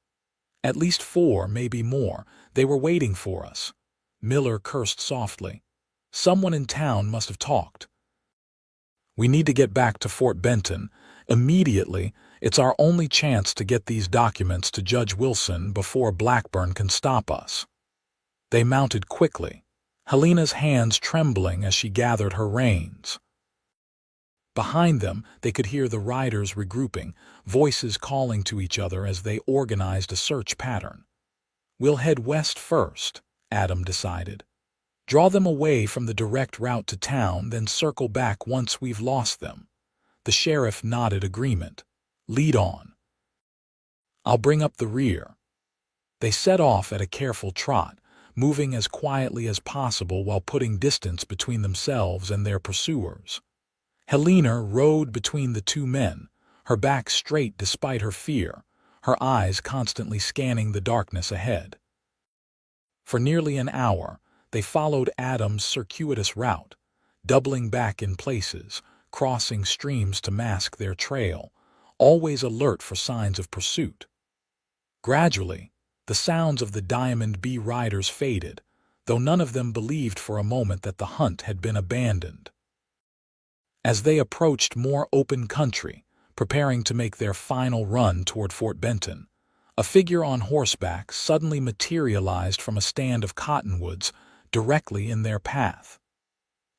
[SPEAKER 1] "At least 4, maybe more. They were waiting for us." Miller cursed softly. "Someone in town must have talked." "We need to get back to Fort Benton immediately. It's our only chance to get these documents to Judge Wilson before Blackburn can stop us." They mounted quickly, Helena's hands trembling as she gathered her reins. Behind them, they could hear the riders regrouping, voices calling to each other as they organized a search pattern. "We'll head west first," Adam decided. "Draw them away from the direct route to town, then circle back once we've lost them." The sheriff nodded agreement. "Lead on." "I'll bring up the rear." They set off at a careful trot, moving as quietly as possible while putting distance between themselves and their pursuers. Helena rode between the 2 men, her back straight despite her fear, her eyes constantly scanning the darkness ahead. For nearly an hour, they followed Adam's circuitous route, doubling back in places, crossing streams to mask their trail, always alert for signs of pursuit. Gradually, the sounds of the Diamond B riders faded, though none of them believed for a moment that the hunt had been abandoned. As they approached more open country, preparing to make their final run toward Fort Benton, a figure on horseback suddenly materialized from a stand of cottonwoods directly in their path.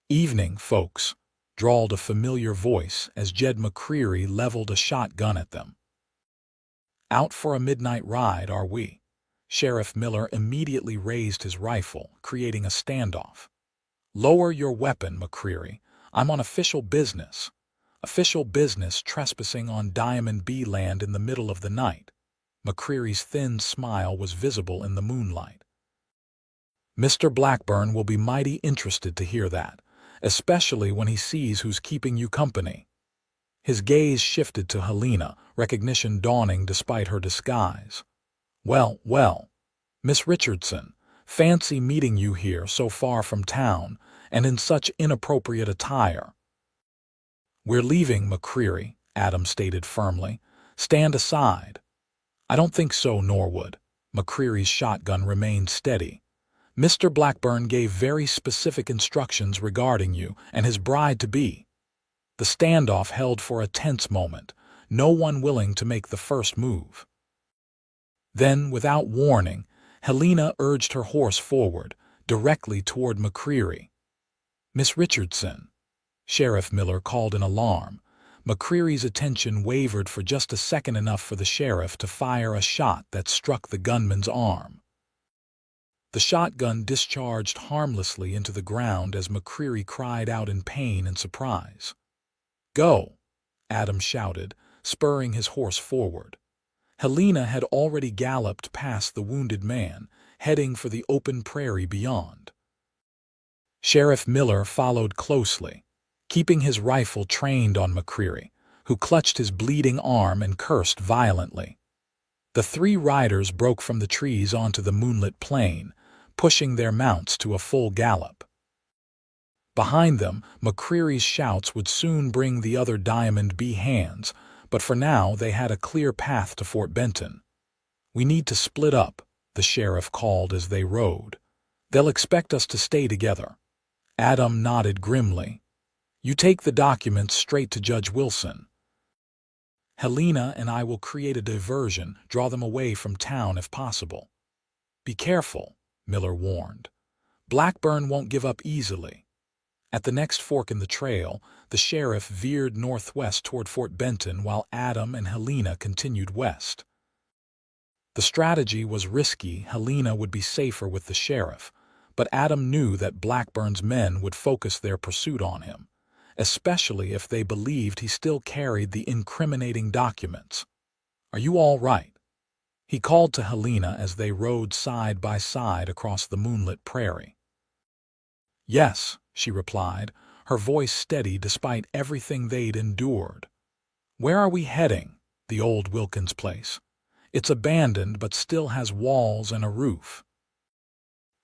[SPEAKER 1] "Evening, folks," drawled a familiar voice as Jed McCreary leveled a shotgun at them. "Out for a midnight ride, are we?" Sheriff Miller immediately raised his rifle, creating a standoff. "Lower your weapon, McCreary. I'm on official business." "Official business trespassing on Diamond B land in the middle of the night." McCreary's thin smile was visible in the moonlight. "Mr. Blackburn will be mighty interested to hear that, especially when he sees who's keeping you company." His gaze shifted to Helena, recognition dawning despite her disguise. "Well, well, Miss Richardson, fancy meeting you here so far from town and in such inappropriate attire." "We're leaving, McCreary," Adam stated firmly. "Stand aside." "I don't think so, Norwood." McCreary's shotgun remained steady. "Mr. Blackburn gave very specific instructions regarding you and his bride-to-be." The standoff held for a tense moment, no one willing to make the first move. Then, without warning, Helena urged her horse forward, directly toward McCreary. "Miss Richardson," Sheriff Miller called in alarm. McCreary's attention wavered for just a second, enough for the sheriff to fire a shot that struck the gunman's arm. The shotgun discharged harmlessly into the ground as McCreary cried out in pain and surprise. "Go!" Adam shouted, spurring his horse forward. Helena had already galloped past the wounded man, heading for the open prairie beyond. Sheriff Miller followed closely, keeping his rifle trained on McCreary, who clutched his bleeding arm and cursed violently. The three riders broke from the trees onto the moonlit plain, pushing their mounts to a full gallop. Behind them, McCreary's shouts would soon bring the other Diamond B hands, but for now they had a clear path to Fort Benton. "We need to split up," the sheriff called as they rode. "They'll expect us to stay together." Adam nodded grimly. "You take the documents straight to Judge Wilson. Helena and I will create a diversion, draw them away from town if possible." "Be careful," Miller warned. "Blackburn won't give up easily." At the next fork in the trail, the sheriff veered northwest toward Fort Benton while Adam and Helena continued west. The strategy was risky. Helena would be safer with the sheriff, but Adam knew that Blackburn's men would focus their pursuit on him, especially if they believed he still carried the incriminating documents. "Are you all right?" he called to Helena as they rode side by side across the moonlit prairie. "Yes," she replied, her voice steady despite everything they'd endured. "Where are we heading?" "The old Wilkins place. It's abandoned but still has walls and a roof.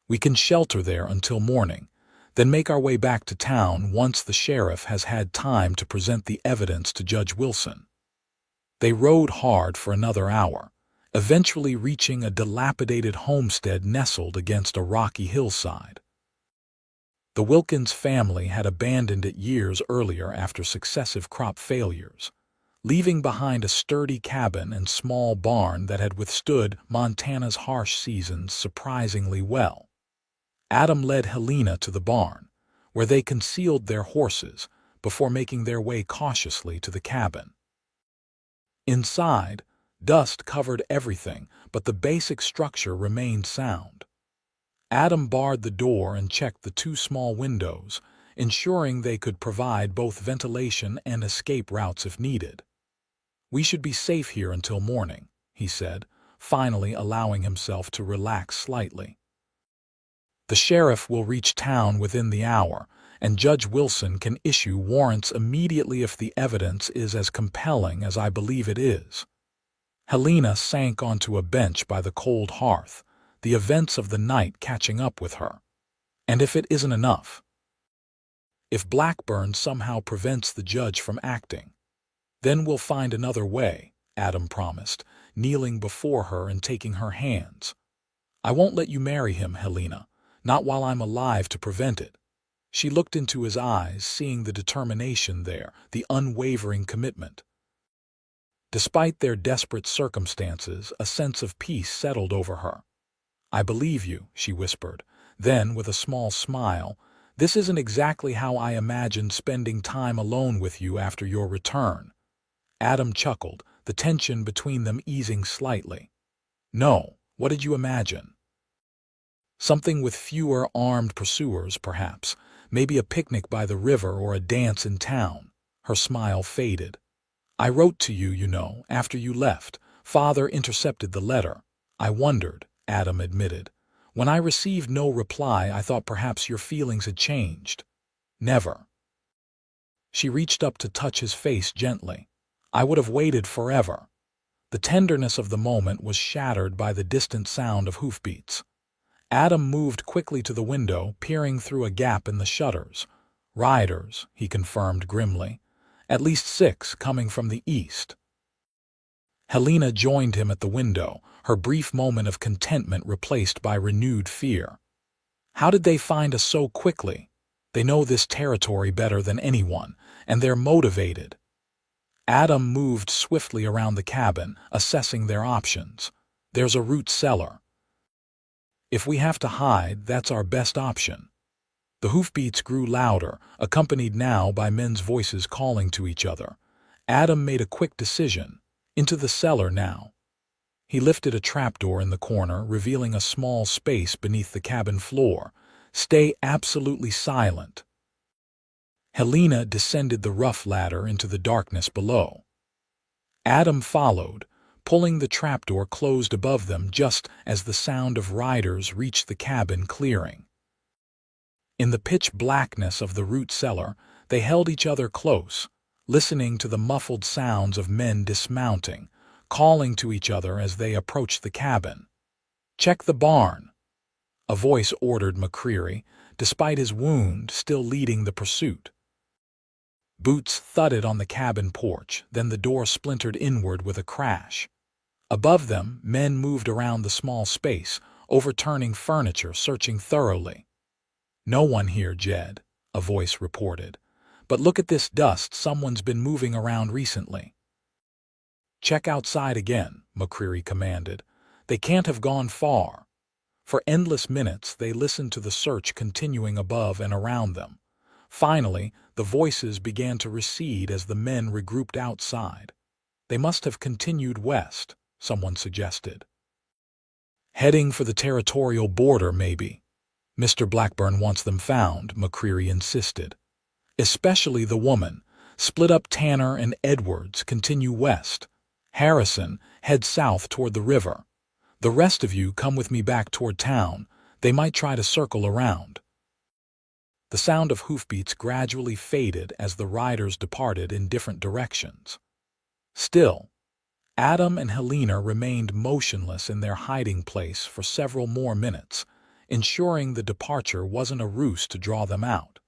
[SPEAKER 1] We can shelter there until morning, then make our way back to town once the sheriff has had time to present the evidence to Judge Wilson." They rode hard for another hour, eventually reaching a dilapidated homestead nestled against a rocky hillside. The Wilkins family had abandoned it years earlier after successive crop failures, leaving behind a sturdy cabin and small barn that had withstood Montana's harsh seasons surprisingly well. Adam led Helena to the barn, where they concealed their horses before making their way cautiously to the cabin. Inside, dust covered everything, but the basic structure remained sound. Adam barred the door and checked the two small windows, ensuring they could provide both ventilation and escape routes if needed. "We should be safe here until morning," he said, finally allowing himself to relax slightly. "The sheriff will reach town within the hour, and Judge Wilson can issue warrants immediately if the evidence is as compelling as I believe it is." Helena sank onto a bench by the cold hearth, the events of the night catching up with her. "And if it isn't enough? If Blackburn somehow prevents the judge from acting, then we'll find another way," Adam promised, kneeling before her and taking her hands. "I won't let you marry him, Helena, not while I'm alive to prevent it." She looked into his eyes, seeing the determination there, the unwavering commitment. Despite their desperate circumstances, a sense of peace settled over her. "I believe you," she whispered. Then, with a small smile, "This isn't exactly how I imagined spending time alone with you after your return." Adam chuckled, the tension between them easing slightly. "No, what did you imagine?" "Something with fewer armed pursuers, perhaps. Maybe a picnic by the river or a dance in town." Her smile faded. "I wrote to you, you know, after you left. Father intercepted the letter. I wondered," Adam admitted. "When I received no reply, I thought perhaps your feelings had changed." "Never." She reached up to touch his face gently. "I would have waited forever." The tenderness of the moment was shattered by the distant sound of hoofbeats. Adam moved quickly to the window, peering through a gap in the shutters. "Riders," he confirmed grimly. "At least 6 coming from the east." Helena joined him at the window, her brief moment of contentment replaced by renewed fear. "How did they find us so quickly? They know this territory better than anyone, and they're motivated." Adam moved swiftly around the cabin, assessing their options. "There's a root cellar. If we have to hide, that's our best option." The hoofbeats grew louder, accompanied now by men's voices calling to each other. Adam made a quick decision. Into the cellar now. He lifted a trapdoor in the corner, revealing a small space beneath the cabin floor. "Stay absolutely silent." Helena descended the rough ladder into the darkness below. Adam followed, pulling the trapdoor closed above them just as the sound of riders reached the cabin clearing. In the pitch blackness of the root cellar, they held each other close, listening to the muffled sounds of men dismounting, calling to each other as they approached the cabin. "Check the barn," a voice ordered McCreary, despite his wound still leading the pursuit. Boots thudded on the cabin porch, then the door splintered inward with a crash. Above them, men moved around the small space, overturning furniture, searching thoroughly. "No one here, Jed," a voice reported. "But look at this dust, someone's been moving around recently." "Check outside again," McCreary commanded. "They can't have gone far." For endless minutes they listened to the search continuing above and around them. Finally, the voices began to recede as the men regrouped outside. "They must have continued west," someone suggested. "Heading for the territorial border, maybe. Mr. Blackburn wants them found," McCreary insisted. "Especially the woman. Split up Tanner and Edwards, continue west. Harrison, head south toward the river. The rest of you come with me back toward town. They might try to circle around." The sound of hoofbeats gradually faded as the riders departed in different directions. Still, Adam and Helena remained motionless in their hiding place for several more minutes, ensuring the departure wasn't a ruse to draw them out.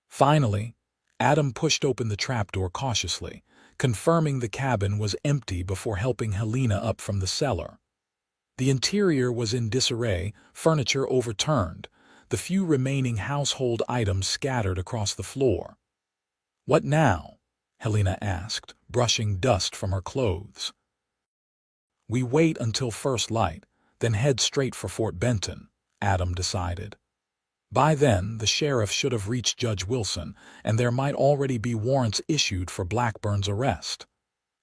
[SPEAKER 1] Finally, Adam pushed open the trapdoor cautiously, confirming the cabin was empty before helping Helena up from the cellar. The interior was in disarray, furniture overturned, the few remaining household items scattered across the floor. "What now?" Helena asked, brushing dust from her clothes. "We wait until first light, then head straight for Fort Benton," Adam decided. By then, the sheriff should have reached Judge Wilson, and there might already be warrants issued for Blackburn's arrest.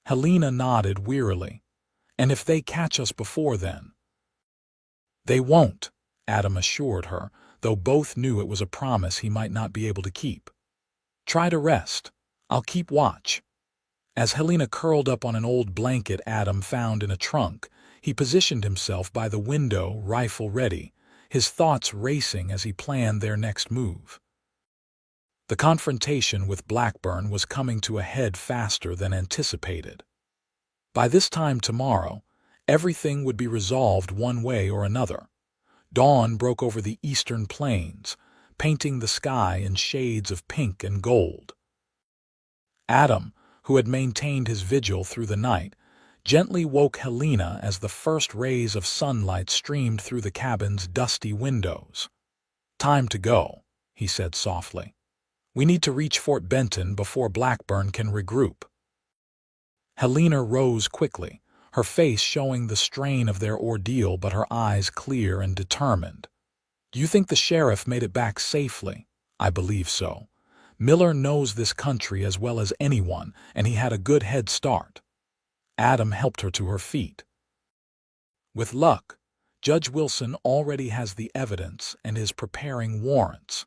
[SPEAKER 1] Helena nodded wearily. "And if they catch us before then?" "They won't," Adam assured her, though both knew it was a promise he might not be able to keep. "Try to rest. I'll keep watch." As Helena curled up on an old blanket Adam found in a trunk, he positioned himself by the window, rifle ready, his thoughts racing as he planned their next move. The confrontation with Blackburn was coming to a head faster than anticipated. By this time tomorrow, everything would be resolved one way or another. Dawn broke over the eastern plains, painting the sky in shades of pink and gold. Adam, who had maintained his vigil through the night, gently woke Helena as the first rays of sunlight streamed through the cabin's dusty windows. "Time to go," he said softly. "We need to reach Fort Benton before Blackburn can regroup." Helena rose quickly, her face showing the strain of their ordeal but her eyes clear and determined. "Do you think the sheriff made it back safely?" "I believe so. Miller knows this country as well as anyone, and he had a good head start." Adam helped her to her feet. "With luck, Judge Wilson already has the evidence and is preparing warrants."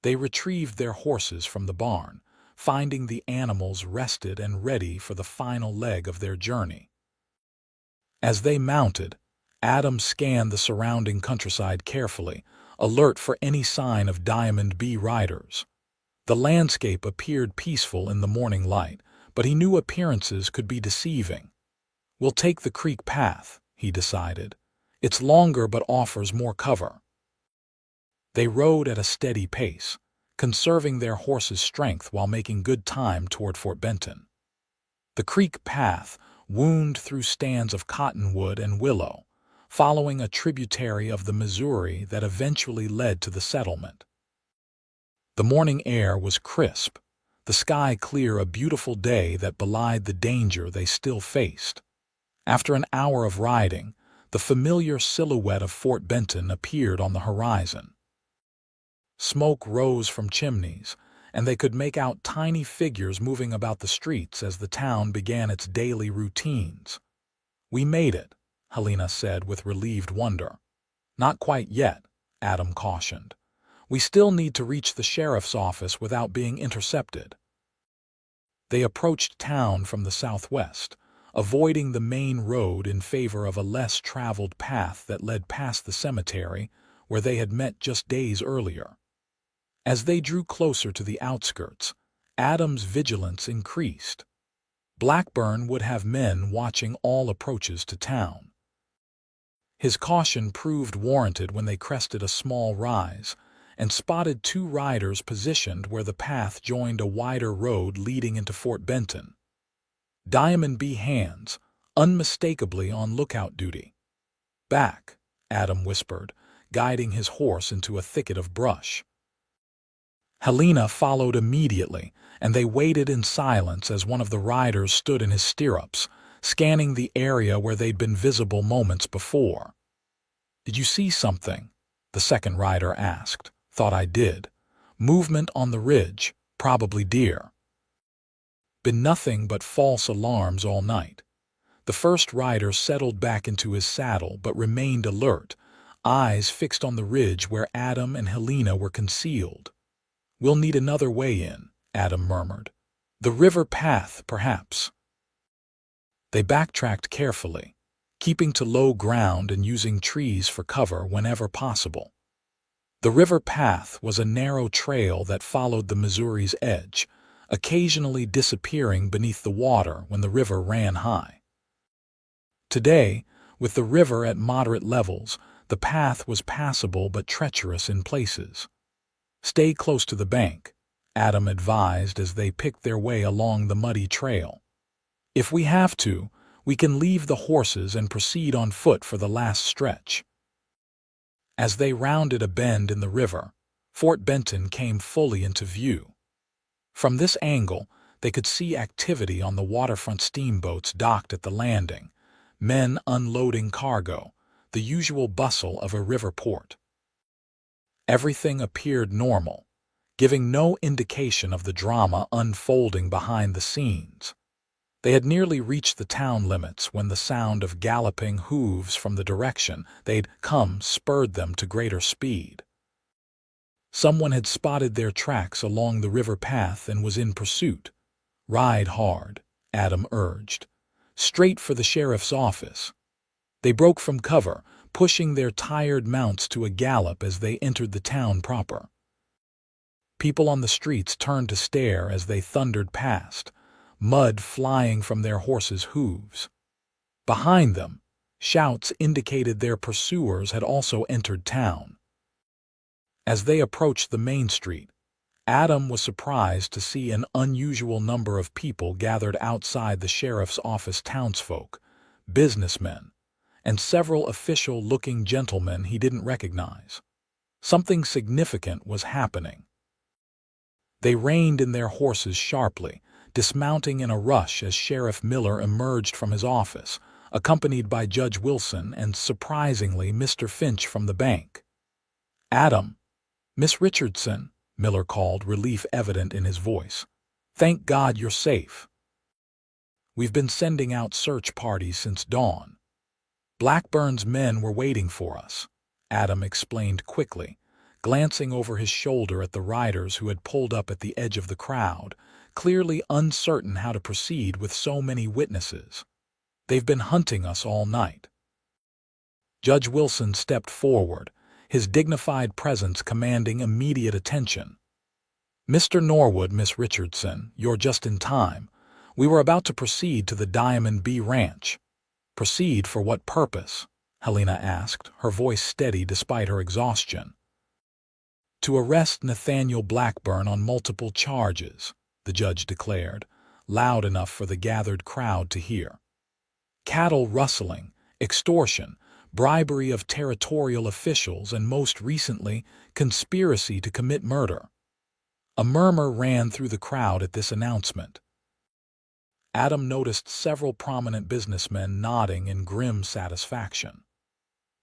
[SPEAKER 1] They retrieved their horses from the barn, finding the animals rested and ready for the final leg of their journey. As they mounted, Adam scanned the surrounding countryside carefully, alert for any sign of Diamond B riders. The landscape appeared peaceful in the morning light, but he knew appearances could be deceiving. "We'll take the creek path," he decided. "It's longer but offers more cover." They rode at a steady pace, conserving their horses' strength while making good time toward Fort Benton. The creek path wound through stands of cottonwood and willow, following a tributary of the Missouri that eventually led to the settlement. The morning air was crisp, the sky clear, a beautiful day that belied the danger they still faced. After an hour of riding, the familiar silhouette of Fort Benton appeared on the horizon. Smoke rose from chimneys, and they could make out tiny figures moving about the streets as the town began its daily routines. "We made it," Helena said with relieved wonder. "Not quite yet," Adam cautioned. "We still need to reach the sheriff's office without being intercepted." They approached town from the southwest, avoiding the main road in favor of a less traveled path that led past the cemetery where they had met just days earlier. As they drew closer to the outskirts, Adam's vigilance increased. Blackburn would have men watching all approaches to town. His caution proved warranted when they crested a small rise and spotted two riders positioned where the path joined a wider road leading into Fort Benton. Diamond B hands, unmistakably on lookout duty. "Back," Adam whispered, guiding his horse into a thicket of brush. Helena followed immediately, and they waited in silence as one of the riders stood in his stirrups, scanning the area where they'd been visible moments before. "Did you see something?" the second rider asked. "Thought I did. Movement on the ridge, probably deer." "Been nothing but false alarms all night." The first rider settled back into his saddle but remained alert, eyes fixed on the ridge where Adam and Helena were concealed. "We'll need another way in," Adam murmured. "The river path, perhaps." They backtracked carefully, keeping to low ground and using trees for cover whenever possible. The river path was a narrow trail that followed the Missouri's edge, occasionally disappearing beneath the water when the river ran high. Today, with the river at moderate levels, the path was passable but treacherous in places. "Stay close to the bank," Adam advised as they picked their way along the muddy trail. "If we have to, we can leave the horses and proceed on foot for the last stretch." As they rounded a bend in the river, Fort Benton came fully into view. From this angle, they could see activity on the waterfront steamboats docked at the landing, men unloading cargo, the usual bustle of a river port. Everything appeared normal, giving no indication of the drama unfolding behind the scenes. They had nearly reached the town limits when the sound of galloping hooves from the direction they'd come spurred them to greater speed. Someone had spotted their tracks along the river path and was in pursuit. "Ride hard," Adam urged. "Straight for the sheriff's office." They broke from cover, pushing their tired mounts to a gallop as they entered the town proper. People on the streets turned to stare as they thundered past, mud flying from their horses' hooves. Behind them, shouts indicated their pursuers had also entered town. As they approached the main street, Adam was surprised to see an unusual number of people gathered outside the sheriff's office. Townsfolk, businessmen, and several official-looking gentlemen he didn't recognize. Something significant was happening. They reined in their horses sharply, dismounting in a rush as Sheriff Miller emerged from his office, accompanied by Judge Wilson and, surprisingly, Mr. Finch from the bank. "Adam, Miss Richardson," Miller called, relief evident in his voice. "Thank God you're safe. We've been sending out search parties since dawn. Blackburn's men were waiting for us," Adam explained quickly, glancing over his shoulder at the riders who had pulled up at the edge of the crowd, clearly uncertain how to proceed with so many witnesses. "They've been hunting us all night." Judge Wilson stepped forward, his dignified presence commanding immediate attention. "Mr. Norwood, Miss Richardson, you're just in time. We were about to proceed to the Diamond B Ranch." "Proceed for what purpose?" Helena asked, her voice steady despite her exhaustion. "To arrest Nathaniel Blackburn on multiple charges," the judge declared, loud enough for the gathered crowd to hear. "Cattle rustling, extortion, bribery of territorial officials, and most recently, conspiracy to commit murder." A murmur ran through the crowd at this announcement. Adam noticed several prominent businessmen nodding in grim satisfaction.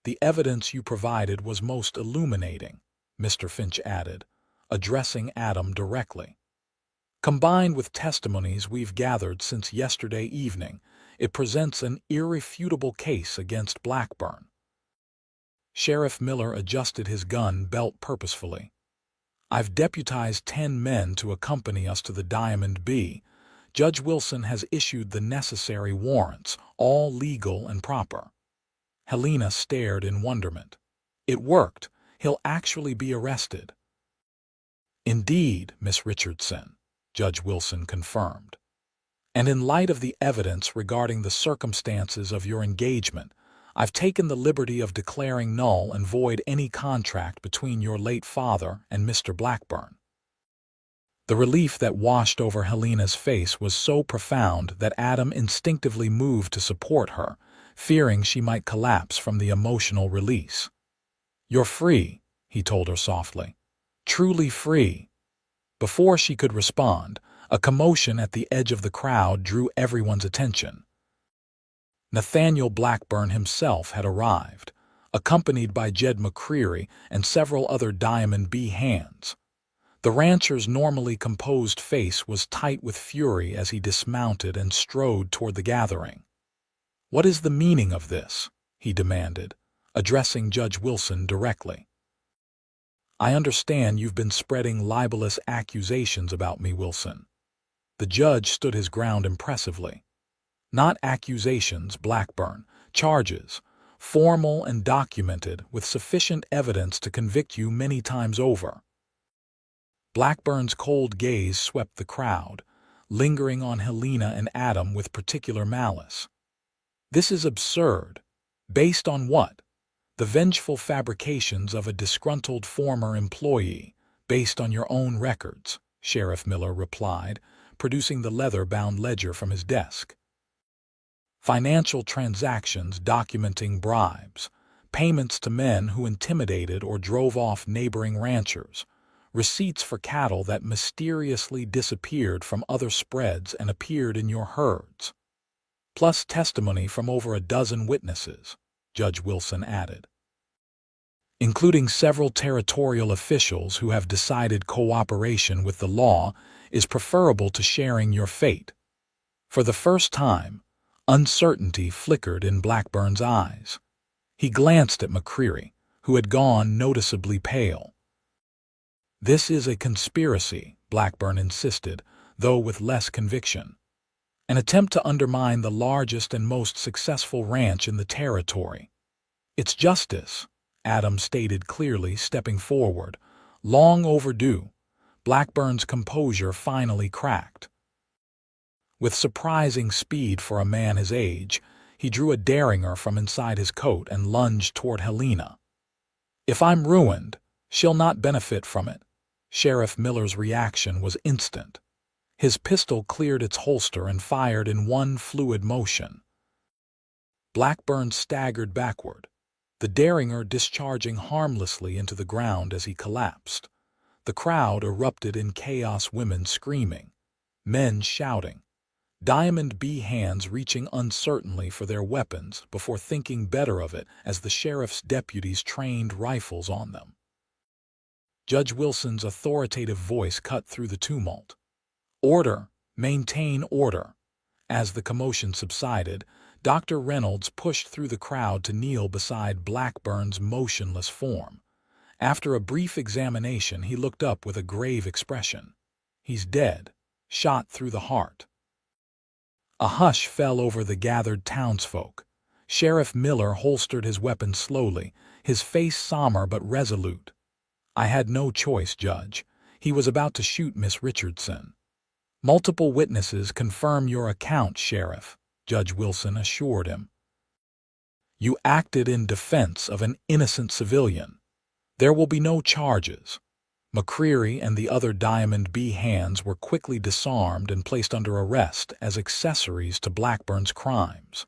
[SPEAKER 1] "The evidence you provided was most illuminating," Mr. Finch added, addressing Adam directly. "Combined with testimonies we've gathered since yesterday evening, it presents an irrefutable case against Blackburn." Sheriff Miller adjusted his gun belt purposefully. "I've deputized 10 men to accompany us to the Diamond B, Judge Wilson has issued the necessary warrants, all legal and proper." Helena stared in wonderment. "It worked. He'll actually be arrested." "Indeed, Miss Richardson," Judge Wilson confirmed. "And in light of the evidence regarding the circumstances of your engagement, I've taken the liberty of declaring null and void any contract between your late father and Mr. Blackburn." The relief that washed over Helena's face was so profound that Adam instinctively moved to support her, fearing she might collapse from the emotional release. "You're free," he told her softly. "Truly free." Before she could respond, a commotion at the edge of the crowd drew everyone's attention. Nathaniel Blackburn himself had arrived, accompanied by Jed McCreary and several other Diamond B hands. The rancher's normally composed face was tight with fury as he dismounted and strode toward the gathering. "What is the meaning of this?" he demanded, addressing Judge Wilson directly. "I understand you've been spreading libelous accusations about me, Wilson." The judge stood his ground impressively. "Not accusations, Blackburn, charges, formal and documented with sufficient evidence to convict you many times over." Blackburn's cold gaze swept the crowd, lingering on Helena and Adam with particular malice. "This is absurd. Based on what?" "The vengeful fabrications of a disgruntled former employee, based on your own records," Sheriff Miller replied, producing the leather-bound ledger from his desk. "Financial transactions documenting bribes, payments to men who intimidated or drove off neighboring ranchers, receipts for cattle that mysteriously disappeared from other spreads and appeared in your herds, plus testimony from over a dozen witnesses," Judge Wilson added, "including several territorial officials who have decided cooperation with the law is preferable to sharing your fate." For the first time, uncertainty flickered in Blackburn's eyes. He glanced at McCreary, who had gone noticeably pale. "This is a conspiracy," Blackburn insisted, though with less conviction. "An attempt to undermine the largest and most successful ranch in the territory." "It's justice," Adam stated clearly, stepping forward. "Long overdue." Blackburn's composure finally cracked. With surprising speed for a man his age, he drew a derringer from inside his coat and lunged toward Helena. "If I'm ruined, she'll not benefit from it." Sheriff Miller's reaction was instant. His pistol cleared its holster and fired in one fluid motion. Blackburn staggered backward, the derringer discharging harmlessly into the ground as he collapsed. The crowd erupted in chaos, women screaming, men shouting, Diamond B hands reaching uncertainly for their weapons before thinking better of it as the sheriff's deputies trained rifles on them. Judge Wilson's authoritative voice cut through the tumult. "Order! Maintain order!" As the commotion subsided, Dr. Reynolds pushed through the crowd to kneel beside Blackburn's motionless form. After a brief examination, he looked up with a grave expression. "He's dead, shot through the heart." A hush fell over the gathered townsfolk. Sheriff Miller holstered his weapon slowly, his face somber but resolute. "I had no choice, Judge. He was about to shoot Miss Richardson." "Multiple witnesses confirm your account, Sheriff," Judge Wilson assured him. "You acted in defense of an innocent civilian. There will be no charges." McCreary and the other Diamond B hands were quickly disarmed and placed under arrest as accessories to Blackburn's crimes.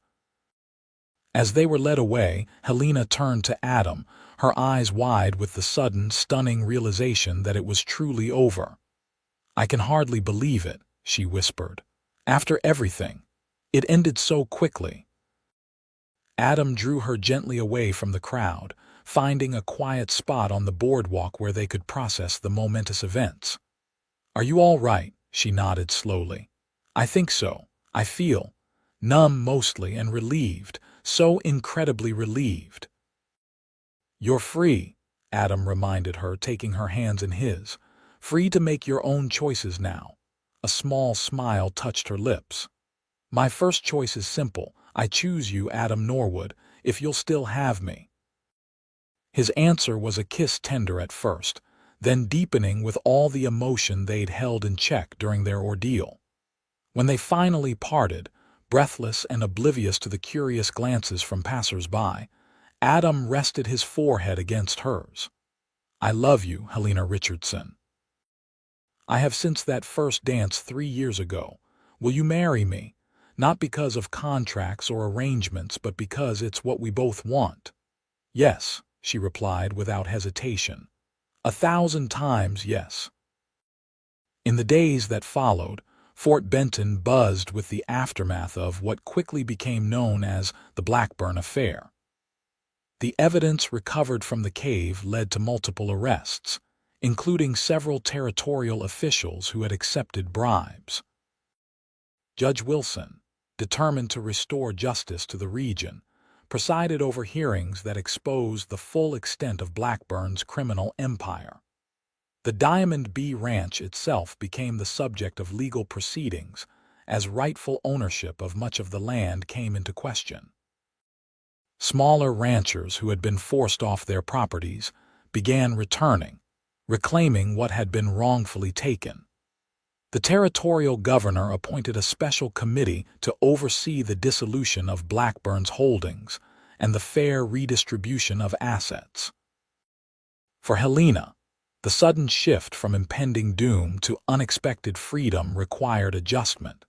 [SPEAKER 1] As they were led away, Helena turned to Adam, her eyes wide with the sudden, stunning realization that it was truly over. "I can hardly believe it," she whispered. "After everything, it ended so quickly." Adam drew her gently away from the crowd, finding a quiet spot on the boardwalk where they could process the momentous events. "Are you all right?" She nodded slowly. "I think so. I feel numb mostly and relieved, so incredibly relieved." "You're free," Adam reminded her, taking her hands in his. "Free to make your own choices now. a small smile touched her lips. "My first choice is simple. I choose you, Adam Norwood, if you'll still have me." His answer was a kiss, tender at first, then deepening with all the emotion they'd held in check during their ordeal. When they finally parted, breathless and oblivious to the curious glances from passers-by, Adam rested his forehead against hers. "I love you, Helena Richardson. I have since that first dance 3 years ago. Will you marry me? Not because of contracts or arrangements, but because it's what we both want." "Yes," she replied without hesitation. 1,000 times yes. In the days that followed, Fort Benton buzzed with the aftermath of what quickly became known as the Blackburn affair. The evidence recovered from the cave led to multiple arrests, including several territorial officials who had accepted bribes. Judge Wilson, determined to restore justice to the region, presided over hearings that exposed the full extent of Blackburn's criminal empire. The Diamond B Ranch itself became the subject of legal proceedings as rightful ownership of much of the land came into question. Smaller ranchers who had been forced off their properties began returning, reclaiming what had been wrongfully taken. The territorial governor appointed a special committee to oversee the dissolution of Blackburn's holdings and the fair redistribution of assets. For Helena, the sudden shift from impending doom to unexpected freedom required adjustment.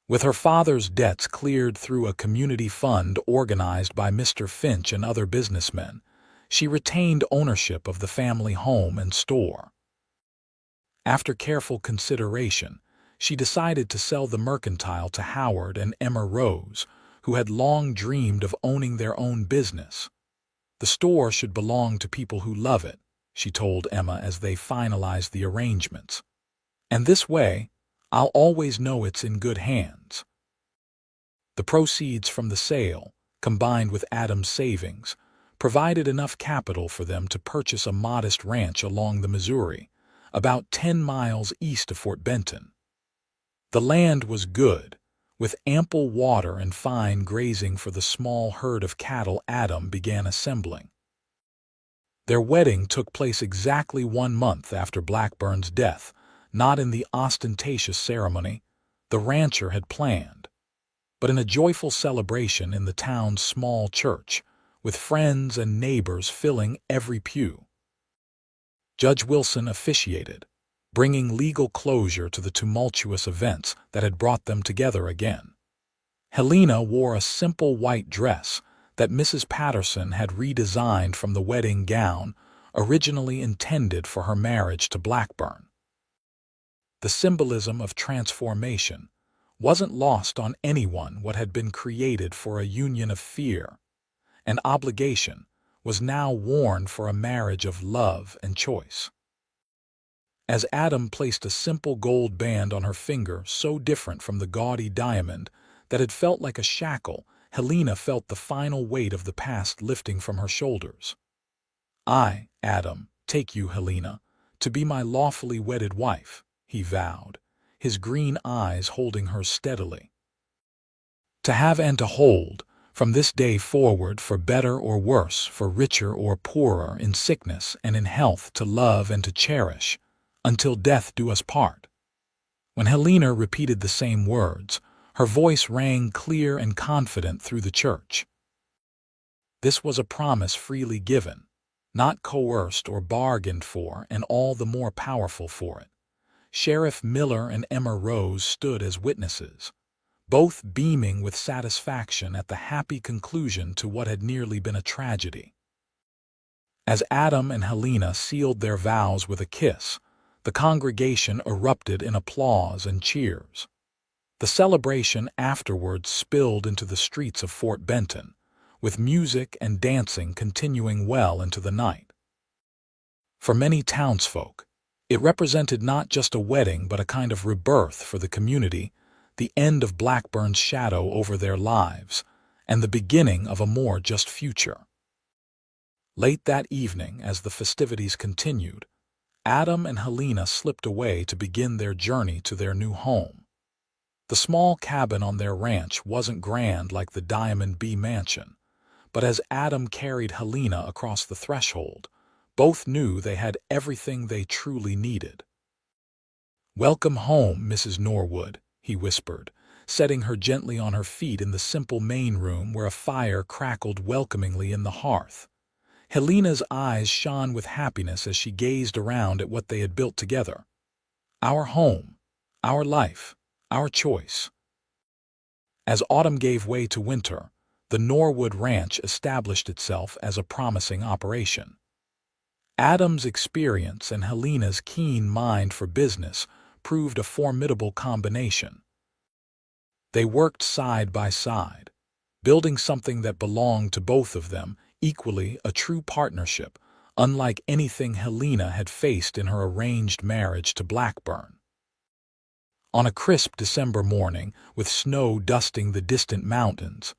[SPEAKER 1] With her father's debts cleared through a community fund organized by Mr. Finch and other businessmen, she retained ownership of the family home and store. After careful consideration, she decided to sell the mercantile to Howard and Emma Rose, who had long dreamed of owning their own business. "The store should belong to people who love it," she told Emma as they finalized the arrangements. "And this way, I'll always know it's in good hands." The proceeds from the sale, combined with Adam's savings, provided enough capital for them to purchase a modest ranch along the Missouri, about 10 miles east of Fort Benton. The land was good, with ample water and fine grazing for the small herd of cattle Adam began assembling. Their wedding took place exactly 1 month after Blackburn's death, not in the ostentatious ceremony the rancher had planned, but in a joyful celebration in the town's small church, with friends and neighbors filling every pew. Judge Wilson officiated, bringing legal closure to the tumultuous events that had brought them together again. Helena wore a simple white dress that Mrs. Patterson had redesigned from the wedding gown originally intended for her marriage to Blackburn. The symbolism of transformation wasn't lost on anyone. What had been created for a union of fear and obligation was now worn for a marriage of love and choice. As Adam placed a simple gold band on her finger so different from the gaudy diamond that it felt like a shackle, Helena felt the final weight of the past lifting from her shoulders. "I, Adam, take you, Helena, to be my lawfully wedded wife," he vowed, his green eyes holding her steadily. "To have and to hold, from this day forward, for better or worse, for richer or poorer, in sickness and in health, to love and to cherish, until death do us part." When Helena repeated the same words, her voice rang clear and confident through the church. This was a promise freely given, not coerced or bargained for, and all the more powerful for it. Sheriff Miller and Emma Rose stood as witnesses, both beaming with satisfaction at the happy conclusion to what had nearly been a tragedy. As Adam and Helena sealed their vows with a kiss, the congregation erupted in applause and cheers. The celebration afterwards spilled into the streets of Fort Benton, with music and dancing continuing well into the night. For many townsfolk, it represented not just a wedding but a kind of rebirth for the community, the end of Blackburn's shadow over their lives, and the beginning of a more just future. Late that evening, as the festivities continued, Adam and Helena slipped away to begin their journey to their new home. The small cabin on their ranch wasn't grand like the Diamond B mansion, but as Adam carried Helena across the threshold, both knew they had everything they truly needed. "Welcome home, Mrs. Norwood," he whispered, setting her gently on her feet in the simple main room where a fire crackled welcomingly in the hearth. Helena's eyes shone with happiness as she gazed around at what they had built together. Our home, our life, our choice. As autumn gave way to winter, the Norwood Ranch established itself as a promising operation. Adam's experience and Helena's keen mind for business proved a formidable combination. They worked side by side, building something that belonged to both of them, equally a true partnership, unlike anything Helena had faced in her arranged marriage to Blackburn. On a crisp December morning, with snow dusting the distant mountains,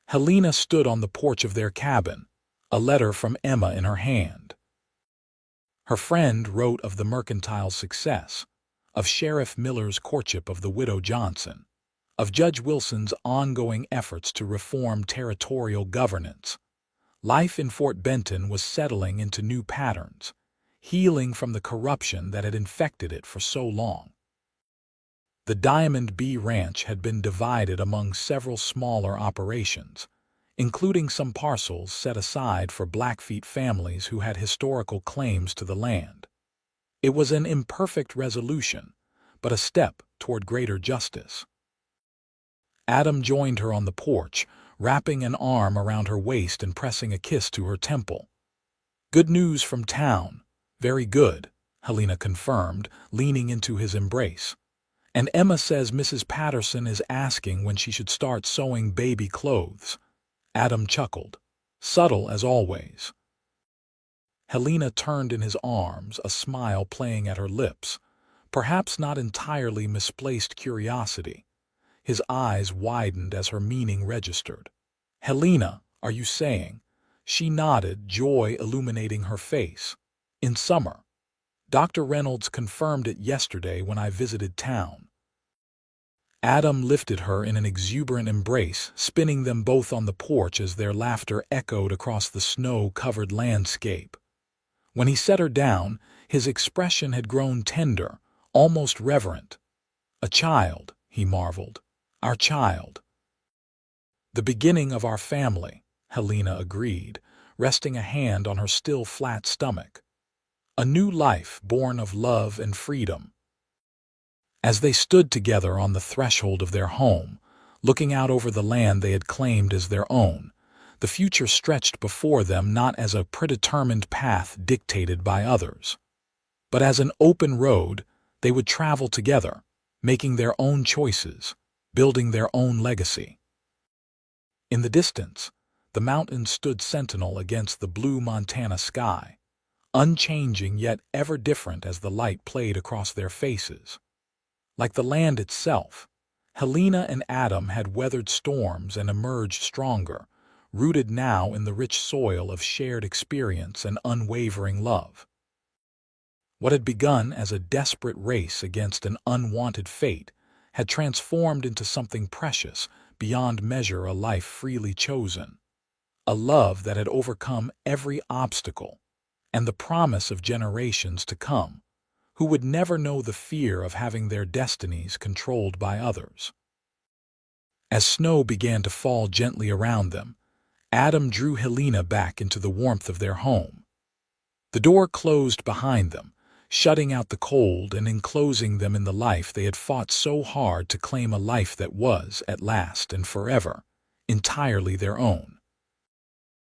[SPEAKER 1] Helena stood on the porch of their cabin, a letter from Emma in her hand. Her friend wrote of the mercantile success, of Sheriff Miller's courtship of the widow Johnson, of Judge Wilson's ongoing efforts to reform territorial governance. Life in Fort Benton was settling into new patterns, healing from the corruption that had infected it for so long. The Diamond B Ranch had been divided among several smaller operations, including some parcels set aside for Blackfeet families who had historical claims to the land. It was an imperfect resolution, but a step toward greater justice. Adam joined her on the porch, wrapping an arm around her waist and pressing a kiss to her temple. "Good news from town. Very good," Helena confirmed, leaning into his embrace. "And Emma says Mrs. Patterson is asking when she should start sewing baby clothes." Adam chuckled, subtle as always. Helena turned in his arms, a smile playing at her lips, perhaps not entirely misplaced curiosity. His eyes widened as her meaning registered. "Helena, are you saying?" She nodded, joy illuminating her face. "In summer. Dr. Reynolds confirmed it yesterday when I visited town." Adam lifted her in an exuberant embrace, spinning them both on the porch as their laughter echoed across the snow-covered landscape. When he set her down, his expression had grown tender, almost reverent. "A child," he marveled. "Our child." "The beginning of our family," Helena agreed, resting a hand on her still flat stomach. "A new life born of love and freedom." As they stood together on the threshold of their home, looking out over the land they had claimed as their own, the future stretched before them not as a predetermined path dictated by others, but as an open road they would travel together, making their own choices, building their own legacy. In the distance, the mountains stood sentinel against the blue Montana sky, unchanging yet ever different as the light played across their faces. Like the land itself, Helena and Adam had weathered storms and emerged stronger, rooted now in the rich soil of shared experience and unwavering love. What had begun as a desperate race against an unwanted fate had transformed into something precious, beyond measure a life freely chosen, a love that had overcome every obstacle, and the promise of generations to come, who would never know the fear of having their destinies controlled by others. As snow began to fall gently around them, Adam drew Helena back into the warmth of their home. The door closed behind them, shutting out the cold and enclosing them in the life they had fought so hard to claim, a life that was, at last and forever, entirely their own.